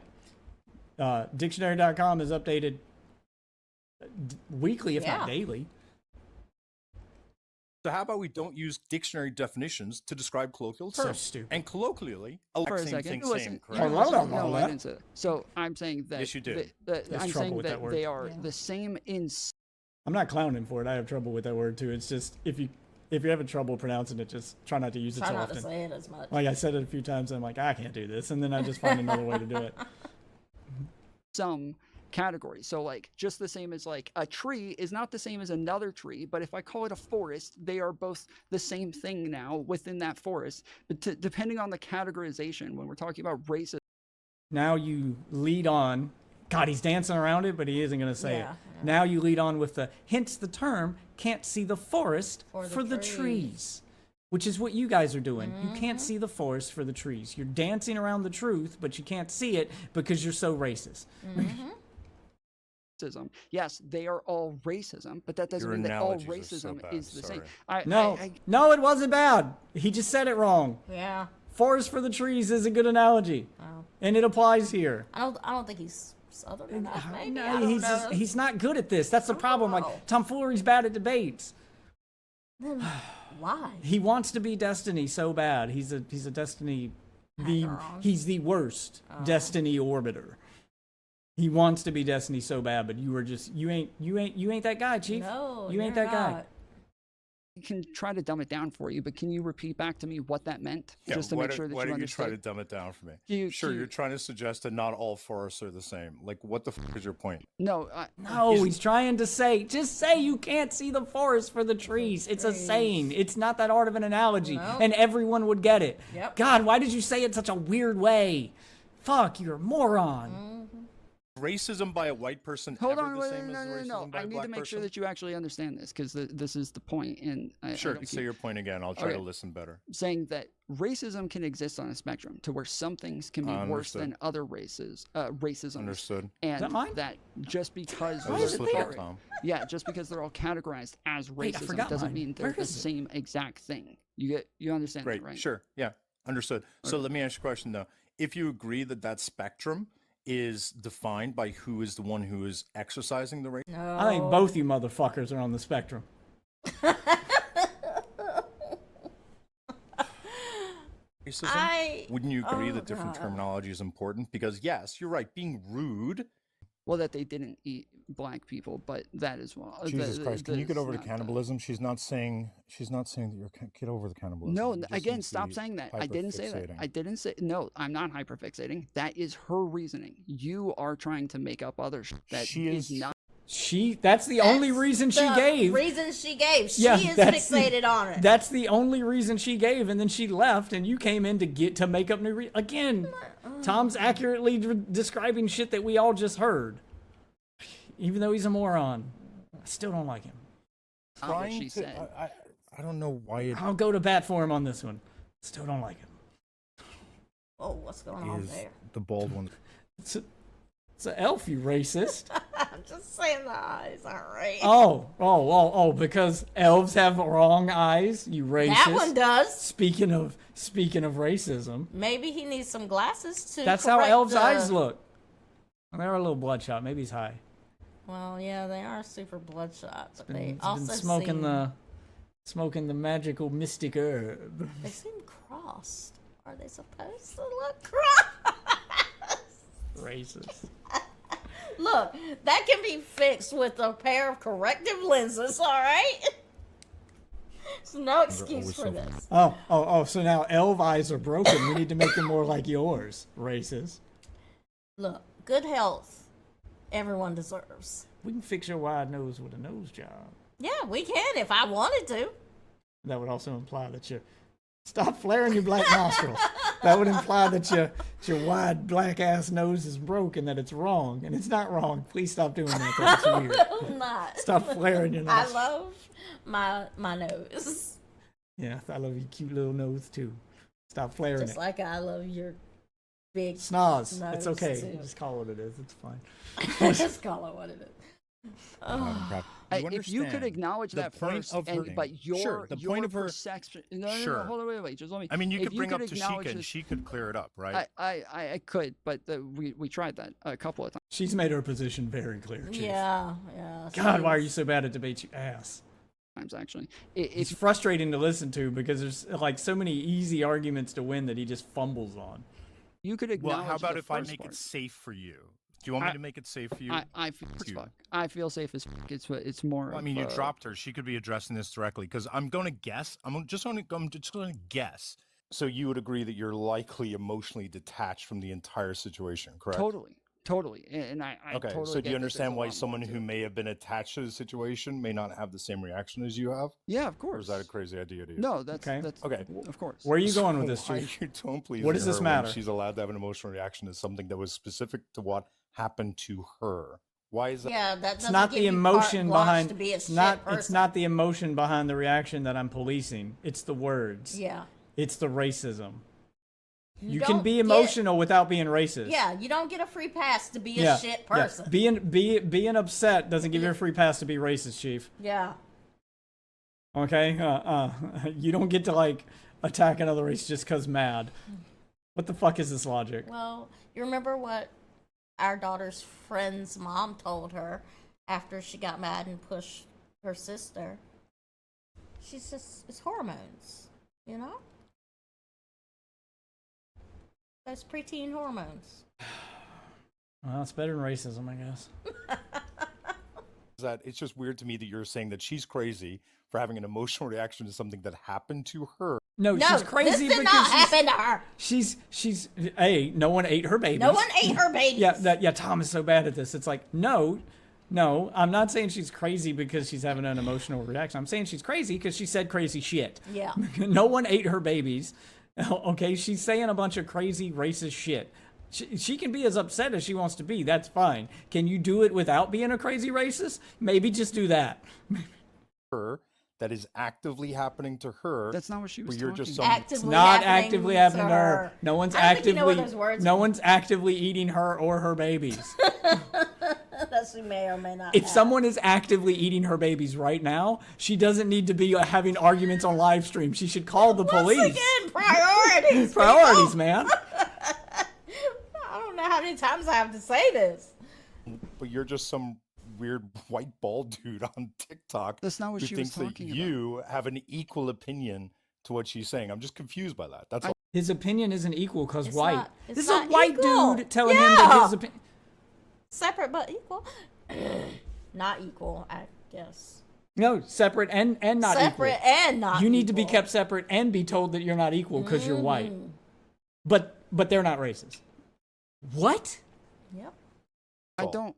[SPEAKER 3] Dictionary.com is updated weekly, if not daily.
[SPEAKER 5] So how about we don't use dictionary definitions to describe colloquial terms?
[SPEAKER 3] So stupid.
[SPEAKER 5] And colloquially,
[SPEAKER 4] for a second,
[SPEAKER 5] correct?
[SPEAKER 4] No, I didn't say that. So I'm saying that.
[SPEAKER 5] Yes, you did.
[SPEAKER 4] I'm saying that they are the same in.
[SPEAKER 3] I'm not clowning for it. I have trouble with that word too. It's just if you're having trouble pronouncing it, just try not to use it so often.
[SPEAKER 2] Try not to say it as much.
[SPEAKER 3] Like I said it a few times, and I'm like, I can't do this, and then I just find another way to do it.
[SPEAKER 4] Some category. So like just the same as like a tree is not the same as another tree, but if I call it a forest, they are both the same thing now within that forest. But depending on the categorization, when we're talking about racism.
[SPEAKER 3] Now you lead on. God, he's dancing around it, but he isn't going to say it. Now you lead on with hence the term, can't see the forest for the trees, which is what you guys are doing. You can't see the forest for the trees. You're dancing around the truth, but you can't see it because you're so racist.
[SPEAKER 4] Yes, they are all racism, but that doesn't mean that all racism is the same.
[SPEAKER 3] No, it wasn't bad. He just said it wrong.
[SPEAKER 2] Yeah.
[SPEAKER 3] Forest for the trees is a good analogy, and it applies here.
[SPEAKER 2] I don't think he's Southern enough, maybe.
[SPEAKER 3] No, he's not good at this. That's the problem. Like tomfoolery's bad at debates.
[SPEAKER 2] Then why?
[SPEAKER 3] He wants to be Destiny so bad. He's a Destiny. He's the worst Destiny orbiter. He wants to be Destiny so bad, but you ain't that guy, Chief.
[SPEAKER 2] No,
[SPEAKER 3] you ain't that guy.
[SPEAKER 4] I can try to dumb it down for you, but can you repeat back to me what that meant? Just to make sure that you understand.
[SPEAKER 5] Why don't you try to dumb it down for me? You're trying to suggest that not all forests are the same. Like, what the fuck is your point?
[SPEAKER 4] No,
[SPEAKER 3] he's trying to say, just say you can't see the forest for the trees. It's a saying. It's not that hard of an analogy, and everyone would get it.
[SPEAKER 2] Yep.
[SPEAKER 3] God, why did you say it such a weird way? Fuck, you're a moron.
[SPEAKER 5] Racism by a white person
[SPEAKER 4] Hold on,
[SPEAKER 5] the same as racism by a black person?
[SPEAKER 4] I need to make sure that you actually understand this, because this is the point. And
[SPEAKER 5] say your point again. I'll try to listen better.
[SPEAKER 4] Saying that racism can exist on a spectrum to where some things can be worse than other racism.
[SPEAKER 5] Understood.
[SPEAKER 4] And
[SPEAKER 3] is that
[SPEAKER 4] that just because just because they're all categorized as racism doesn't mean they're the same exact thing. You understand that, right?
[SPEAKER 5] Sure. Yeah. Understood. So let me ask you a question though. If you agree that spectrum is defined by who is the one who is exercising the race?
[SPEAKER 2] No.
[SPEAKER 3] I think both you motherfuckers are on the spectrum.
[SPEAKER 5] racism? Wouldn't you agree that different terminology is important? Because yes, you're right. Being rude.
[SPEAKER 4] Well, that they didn't eat black people, but that as well.
[SPEAKER 5] Jesus Christ! Can you get over the cannibalism? She's not saying that you're get over the cannibalism.
[SPEAKER 4] No, again, stop saying that. I didn't say that. I didn't say no. I'm not hyperfixating. That is her reasoning. You are trying to make up other shit that
[SPEAKER 5] she is
[SPEAKER 4] not.
[SPEAKER 3] That's the only reason she gave.
[SPEAKER 2] Reason she gave. She is fixated on it.
[SPEAKER 3] That's the only reason she gave, and then she left, and you came in to make up new again. Tom's accurately describing shit that we all just heard. Even though he's a moron, I still don't like him.
[SPEAKER 5] I don't know why.
[SPEAKER 3] I'll go to bat for him on this one. Still don't like him.
[SPEAKER 2] Oh, what's going on there?
[SPEAKER 5] The bald one.
[SPEAKER 3] It's an elf, you racist.
[SPEAKER 2] I'm just saying the eyes aren't right.
[SPEAKER 3] Oh, because elves have wrong eyes, you racist.
[SPEAKER 2] That one does.
[SPEAKER 3] Speaking of racism.
[SPEAKER 2] Maybe he needs some glasses to
[SPEAKER 3] That's how elves' eyes look. They're a little bloodshot. Maybe he's high.
[SPEAKER 2] Well, yeah, they are super bloodshot. But they
[SPEAKER 3] He's
[SPEAKER 2] also
[SPEAKER 3] been smoking the magical mystic herb.
[SPEAKER 2] They seem crossed. Are they supposed to look crossed?
[SPEAKER 3] Racist.
[SPEAKER 2] Look, that can be fixed with a pair of corrective lenses, all right? There's no excuse for this.
[SPEAKER 3] Oh, so now elf eyes are broken. We need to make them more like yours, racist.
[SPEAKER 2] Look, good health, everyone deserves.
[SPEAKER 3] We can fix your wide nose with a nose job.
[SPEAKER 2] Yeah, we can if I wanted to.
[SPEAKER 3] That would also imply that you stop flaring your black nostrils. That would imply that your wide black ass nose is broken, that it's wrong, and it's not wrong. Please stop doing that. That's weird.
[SPEAKER 2] I'm not.
[SPEAKER 3] Stop flaring your nostrils.
[SPEAKER 2] I love my nose.
[SPEAKER 3] Yeah, I love your cute little nose too. Stop flaring
[SPEAKER 2] Just like I love your big
[SPEAKER 3] snaz.
[SPEAKER 2] Nose
[SPEAKER 3] it's okay.
[SPEAKER 2] Too.
[SPEAKER 3] Just call it what it is. It's fine.
[SPEAKER 2] Just call it what it is.
[SPEAKER 4] If you could acknowge that first, but your perception. No, hold on, wait. Just let me.
[SPEAKER 5] I mean, you could bring up Tashika and she could clear it up, right?
[SPEAKER 4] I could, but we tried that a couple of times.
[SPEAKER 3] She's made her position very clear, Chief.
[SPEAKER 2] Yeah.
[SPEAKER 3] God, why are you so bad at debate, you ass?
[SPEAKER 4] Actually,
[SPEAKER 3] it's frustrating to listen to because there's like so many easy arguments to win that he just fumbles on.
[SPEAKER 4] You could acknowledge.
[SPEAKER 5] Well, how about if I make it safe for you? Do you want me to make it safe for you?
[SPEAKER 4] I feel safe as fuck. It's more.
[SPEAKER 5] Well, I mean, you dropped her. She could be addressing this directly because I'm going to guess. I'm just going to guess. So you would agree that you're likely emotionally detached from the entire situation, correct?
[SPEAKER 4] Totally. And I
[SPEAKER 5] okay.
[SPEAKER 4] Totally
[SPEAKER 5] so do you understand why someone who may have been attached to the situation may not have the same reaction as you have?
[SPEAKER 4] Yeah, of course.
[SPEAKER 5] Or is that a crazy idea to you?
[SPEAKER 4] No, that's
[SPEAKER 5] okay.
[SPEAKER 4] Of course.
[SPEAKER 3] Where are you going with this, Chief? What does this matter?
[SPEAKER 5] She's allowed to have an emotional reaction to something that was specific to what happened to her. Why is that?
[SPEAKER 2] Yeah,
[SPEAKER 3] it's not the emotion behind. It's not the emotion behind the reaction that I'm policing. It's the words.
[SPEAKER 2] Yeah.
[SPEAKER 3] It's the racism. You can be emotional without being racist.
[SPEAKER 2] Yeah, you don't get a free pass to be a shit person.
[SPEAKER 3] Yeah. Being upset doesn't give you a free pass to be racist, Chief.
[SPEAKER 2] Yeah.
[SPEAKER 3] Okay? You don't get to like attack another race just cause mad. What the fuck is this logic?
[SPEAKER 2] Well, you remember what our daughter's friend's mom told her after she got mad and pushed her sister? She's just, it's hormones, you know? That's preteen hormones.
[SPEAKER 3] Well, it's better than racism, I guess.
[SPEAKER 5] That it's just weird to me that you're saying that she's crazy for having an emotional reaction to something that happened to her.
[SPEAKER 3] No, she's crazy
[SPEAKER 2] this did not happen to her.
[SPEAKER 3] She's no one ate her babies.
[SPEAKER 2] No one ate her babies.
[SPEAKER 3] Yeah, Tom is so bad at this. It's like, no, I'm not saying she's crazy because she's having an emotional reaction. I'm saying she's crazy because she said crazy shit.
[SPEAKER 2] Yeah.
[SPEAKER 3] No one ate her babies. Okay, she's saying a bunch of crazy racist shit. She can be as upset as she wants to be. That's fine. Can you do it without being a crazy racist? Maybe just do that.
[SPEAKER 5] Her. That is actively happening to her.
[SPEAKER 4] That's not what she was
[SPEAKER 5] talking
[SPEAKER 4] about.
[SPEAKER 3] It's not actively happening to her. No one's actively eating her or her babies.
[SPEAKER 2] That she may or may not.
[SPEAKER 3] If someone is actively eating her babies right now, she doesn't need to be having arguments on live stream. She should call the police.
[SPEAKER 2] Once again, priorities.
[SPEAKER 3] Priorities, man.
[SPEAKER 2] I don't know how many times I have to say this.
[SPEAKER 5] But you're just some weird white bald dude on TikTok.
[SPEAKER 4] That's not what she was talking
[SPEAKER 5] about. You have an equal opinion to what she's saying. I'm just confused by that. That's all.
[SPEAKER 3] His opinion isn't equal because
[SPEAKER 2] It's
[SPEAKER 3] white.
[SPEAKER 2] not- it's
[SPEAKER 3] This is a
[SPEAKER 2] not
[SPEAKER 3] white
[SPEAKER 2] equal.
[SPEAKER 3] dude telling him that his opinion.
[SPEAKER 2] Separate but equal. Not equal, I guess.
[SPEAKER 3] No, separate and not
[SPEAKER 2] Separate
[SPEAKER 3] equal.
[SPEAKER 2] and not
[SPEAKER 3] You need to be
[SPEAKER 2] equal.
[SPEAKER 3] kept separate and be told that you're not equal because you're white. But they're not racist. What?
[SPEAKER 2] Yep.
[SPEAKER 4] I don't.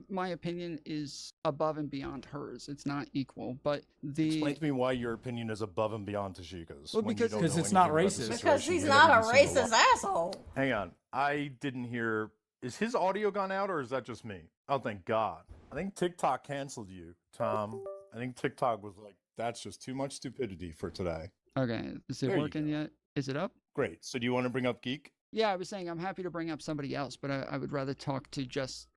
[SPEAKER 4] My opinion is above and beyond hers. It's not equal, but
[SPEAKER 5] Explain to me why your opinion is above and beyond Tashika's.
[SPEAKER 4] Well, because
[SPEAKER 3] it's not racist.
[SPEAKER 2] Because he's not a racist asshole.
[SPEAKER 5] Hang on, I didn't hear. Is his audio gone out, or is that just me? Oh, thank God. I think TikTok canceled you, Tom. I think TikTok was like, that's just too much stupidity for today.
[SPEAKER 4] okay. Is it working yet? Is it up?
[SPEAKER 5] Great. So do you want to bring up Geek?
[SPEAKER 4] Yeah, I was saying I'm happy to bring up somebody else, but I would rather talk to just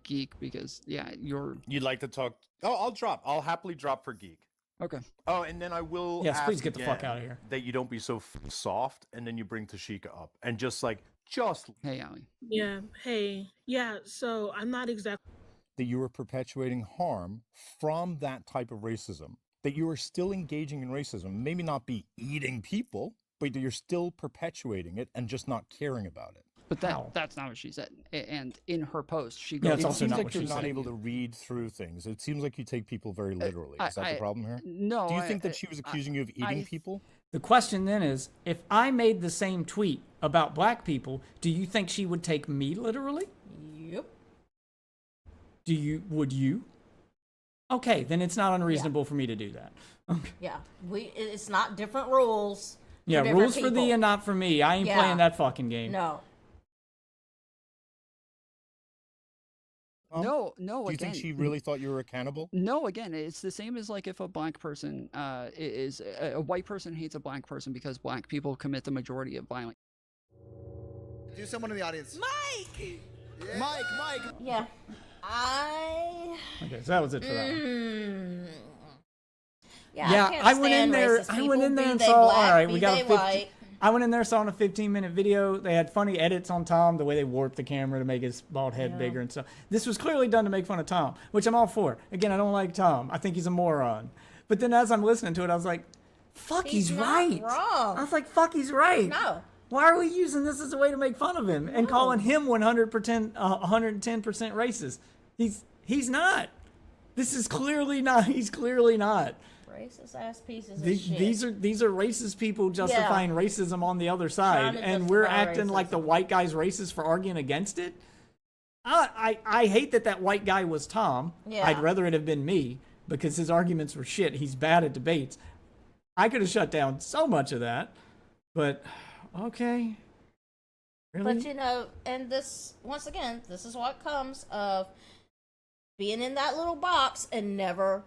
[SPEAKER 4] Geek because
[SPEAKER 5] You'd like to talk? Oh, I'll happily drop for Geek.
[SPEAKER 4] Okay.
[SPEAKER 5] Oh, and then I will.
[SPEAKER 3] Yes,
[SPEAKER 5] ask
[SPEAKER 3] please get the fuck
[SPEAKER 5] again
[SPEAKER 3] out of here.
[SPEAKER 5] That you don't be so soft, and then you bring Tashika up, and just
[SPEAKER 4] Hey, Allie.
[SPEAKER 6] Yeah. Hey. Yeah. So I'm not exactly.
[SPEAKER 5] That you are perpetuating harm from that type of racism. That you are still engaging in racism. Maybe not be eating people, but that you're still perpetuating it and just not caring about it.
[SPEAKER 4] But that's not what she said. And in her post, she
[SPEAKER 3] Yeah,
[SPEAKER 4] goes.
[SPEAKER 3] it's
[SPEAKER 5] It
[SPEAKER 3] also
[SPEAKER 5] seems
[SPEAKER 3] not
[SPEAKER 5] like
[SPEAKER 3] what
[SPEAKER 5] you're
[SPEAKER 3] she
[SPEAKER 5] not
[SPEAKER 3] said.
[SPEAKER 5] able to read through things. It seems like you take people very literally. Is that the problem here?
[SPEAKER 4] No.
[SPEAKER 5] Do you think that she was accusing you of eating people?
[SPEAKER 3] The question then is, if I made the same tweet about black people, do you think she would take me literally?
[SPEAKER 2] Yep.
[SPEAKER 3] Would you? Okay, then it's not unreasonable for me to do that. Okay.
[SPEAKER 2] Yeah. It's not different rules.
[SPEAKER 3] Yeah,
[SPEAKER 2] different
[SPEAKER 3] rules for thee
[SPEAKER 2] people.
[SPEAKER 3] and not for me. I ain't
[SPEAKER 2] Yeah.
[SPEAKER 3] playing that fucking game.
[SPEAKER 2] No.
[SPEAKER 4] No.
[SPEAKER 5] Do you
[SPEAKER 4] Again,
[SPEAKER 5] think she really thought you were a cannibal?
[SPEAKER 4] No, again, it's the same as like if a black person is a white person hates a black person because black people commit the majority of violence.
[SPEAKER 7] Do someone in the audience.
[SPEAKER 6] Mike.
[SPEAKER 7] Yeah. Mike.
[SPEAKER 2] Yeah.
[SPEAKER 3] Okay, so that was it for that one.
[SPEAKER 2] Yeah,
[SPEAKER 3] I went in there. I went in there and saw. All right, we got a 15. I went in there, saw a 15-minute video. They had funny edits on Tom, the way they warped the camera to make his bald head bigger and stuff. This was clearly done to make fun of Tom, which I'm all for. Again, I don't like Tom. I think he's a moron. But then as I'm listening to it, I was like, fuck, he's right.
[SPEAKER 2] Wrong.
[SPEAKER 3] I was like, fuck, he's right.
[SPEAKER 2] No.
[SPEAKER 3] Why are we using this as a way to make fun of him and calling him 110% racist? He's not. This is clearly not. He's clearly not.
[SPEAKER 2] Racist ass pieces of shit.
[SPEAKER 3] These are racist people justifying racism on the other side, and we're acting like the white guy's racist for arguing against it. I hate that white guy was Tom.
[SPEAKER 2] Yeah.
[SPEAKER 3] I'd rather it have been me because his arguments were shit. He's bad at debates. I could have shut down so much of that, but okay. Really?
[SPEAKER 2] But you know, and this once again, this is what comes of being in that little box and never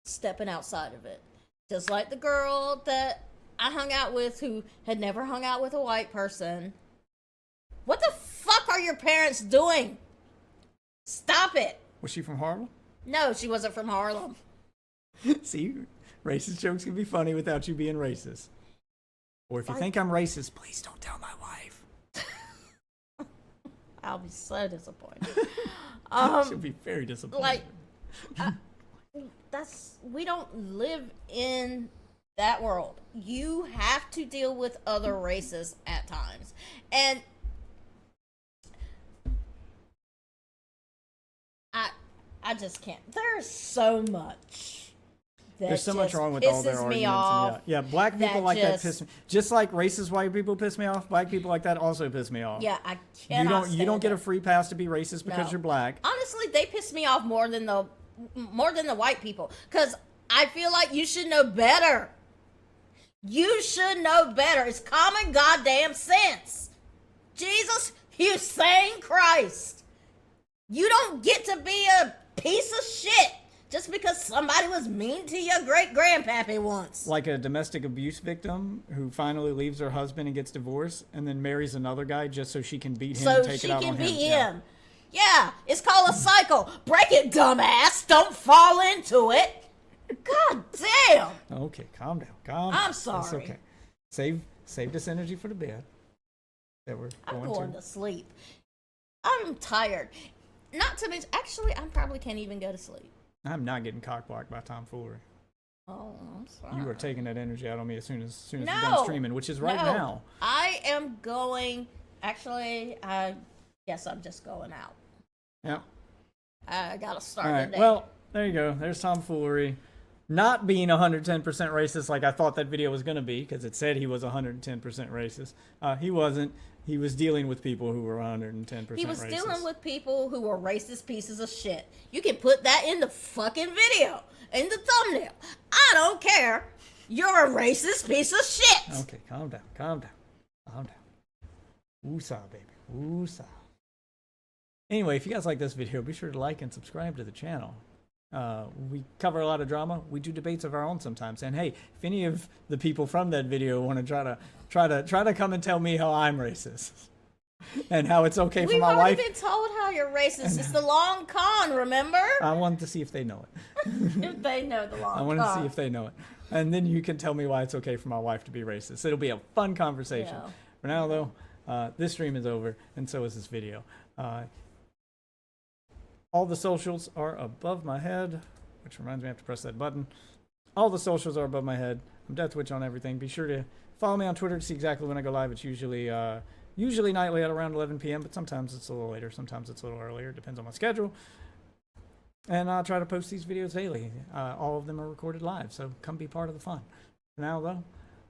[SPEAKER 2] stepping outside of it. Just like the girl that I hung out with who had never hung out with a white person. What the fuck are your parents doing? Stop it.
[SPEAKER 3] Was she from Harlem?
[SPEAKER 2] No, she wasn't from Harlem.
[SPEAKER 3] See, racist jokes can be funny without you being racist. Or if you think I'm racist, please don't tell my wife.
[SPEAKER 2] I'll be so disappointed.
[SPEAKER 3] She'll be very disappointed.
[SPEAKER 2] Like, we don't live in that world. You have to deal with other races at times. And I just can't. There's so much.
[SPEAKER 3] There's so much wrong with all their arguments. Yeah, black people like that piss me. Just like racist white people piss me off, black people like that also piss me off.
[SPEAKER 2] Yeah, I cannot.
[SPEAKER 3] You don't get a free pass to be racist because you're black.
[SPEAKER 2] Honestly, they piss me off more than the white people, because I feel like you should know better. You should know better. It's common goddamn sense. Jesus, Hussein Christ. You don't get to be a piece of shit just because somebody was mean to your great-grandpappy once.
[SPEAKER 3] Like a domestic abuse victim who finally leaves her husband and gets divorced and then marries another guy just so she can beat him and take it out on him.
[SPEAKER 2] So she can beat him. Yeah, it's called a cycle. Break it, dumbass. Don't fall into it. God damn.
[SPEAKER 3] Okay, calm down. Calm down.
[SPEAKER 2] I'm sorry.
[SPEAKER 3] It's okay. Save this energy for the bed that we're
[SPEAKER 2] I'm
[SPEAKER 3] going
[SPEAKER 2] going to sleep. I'm tired. Not to mention, actually, I probably can't even go to sleep.
[SPEAKER 3] I'm not getting cock-blocked by tomfoolery.
[SPEAKER 2] Oh, I'm sorry.
[SPEAKER 3] You are taking that energy out on me as soon as we're
[SPEAKER 2] No.
[SPEAKER 3] done streaming, which is right
[SPEAKER 2] No.
[SPEAKER 3] now.
[SPEAKER 2] I am going. Actually, I guess I'm just going out.
[SPEAKER 3] Yeah.
[SPEAKER 2] I gotta start
[SPEAKER 3] All right.
[SPEAKER 2] the day.
[SPEAKER 3] Well, there you go. There's tomfoolery. Not being 110% racist like I thought that video was going to be, because it said he was 110% racist. He wasn't. He was dealing with people who were 110% racist.
[SPEAKER 2] He was dealing with people who were racist pieces of shit. You can put that in the fucking video, in the thumbnail. I don't care. You're a racist piece of shit.
[SPEAKER 3] Okay, calm down. Calm down. Calm down. Woosah, baby. Woosah. Anyway, if you guys like this video, be sure to like and subscribe to the channel. We cover a lot of drama. We do debates of our own sometimes. And hey, if any of the people from that video want to try to come and tell me how I'm racist and how it's okay for my wife.
[SPEAKER 2] We've already been told how you're racist. It's the long con, remember?
[SPEAKER 3] I wanted to see if they know it.
[SPEAKER 2] If they know the long con.
[SPEAKER 3] I want to see if they know it. And then you can tell me why it's okay for my wife to be racist. It'll be a fun conversation.
[SPEAKER 2] Yeah.
[SPEAKER 3] For now, though, this stream is over, and so is this video. All the socials are above my head, which reminds me I have to press that button. All the socials are above my head. I'm DeathWitch on everything. Be sure to follow me on Twitter to see exactly when I go live. It's usually nightly at around 11 p.m., but sometimes it's a little later. Sometimes it's a little earlier. It depends on my schedule. And I'll try to post these videos daily. All of them are recorded live, so come be part of the fun. For now, though,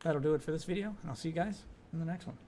[SPEAKER 3] that'll do it for this video, and I'll see you guys in the next one.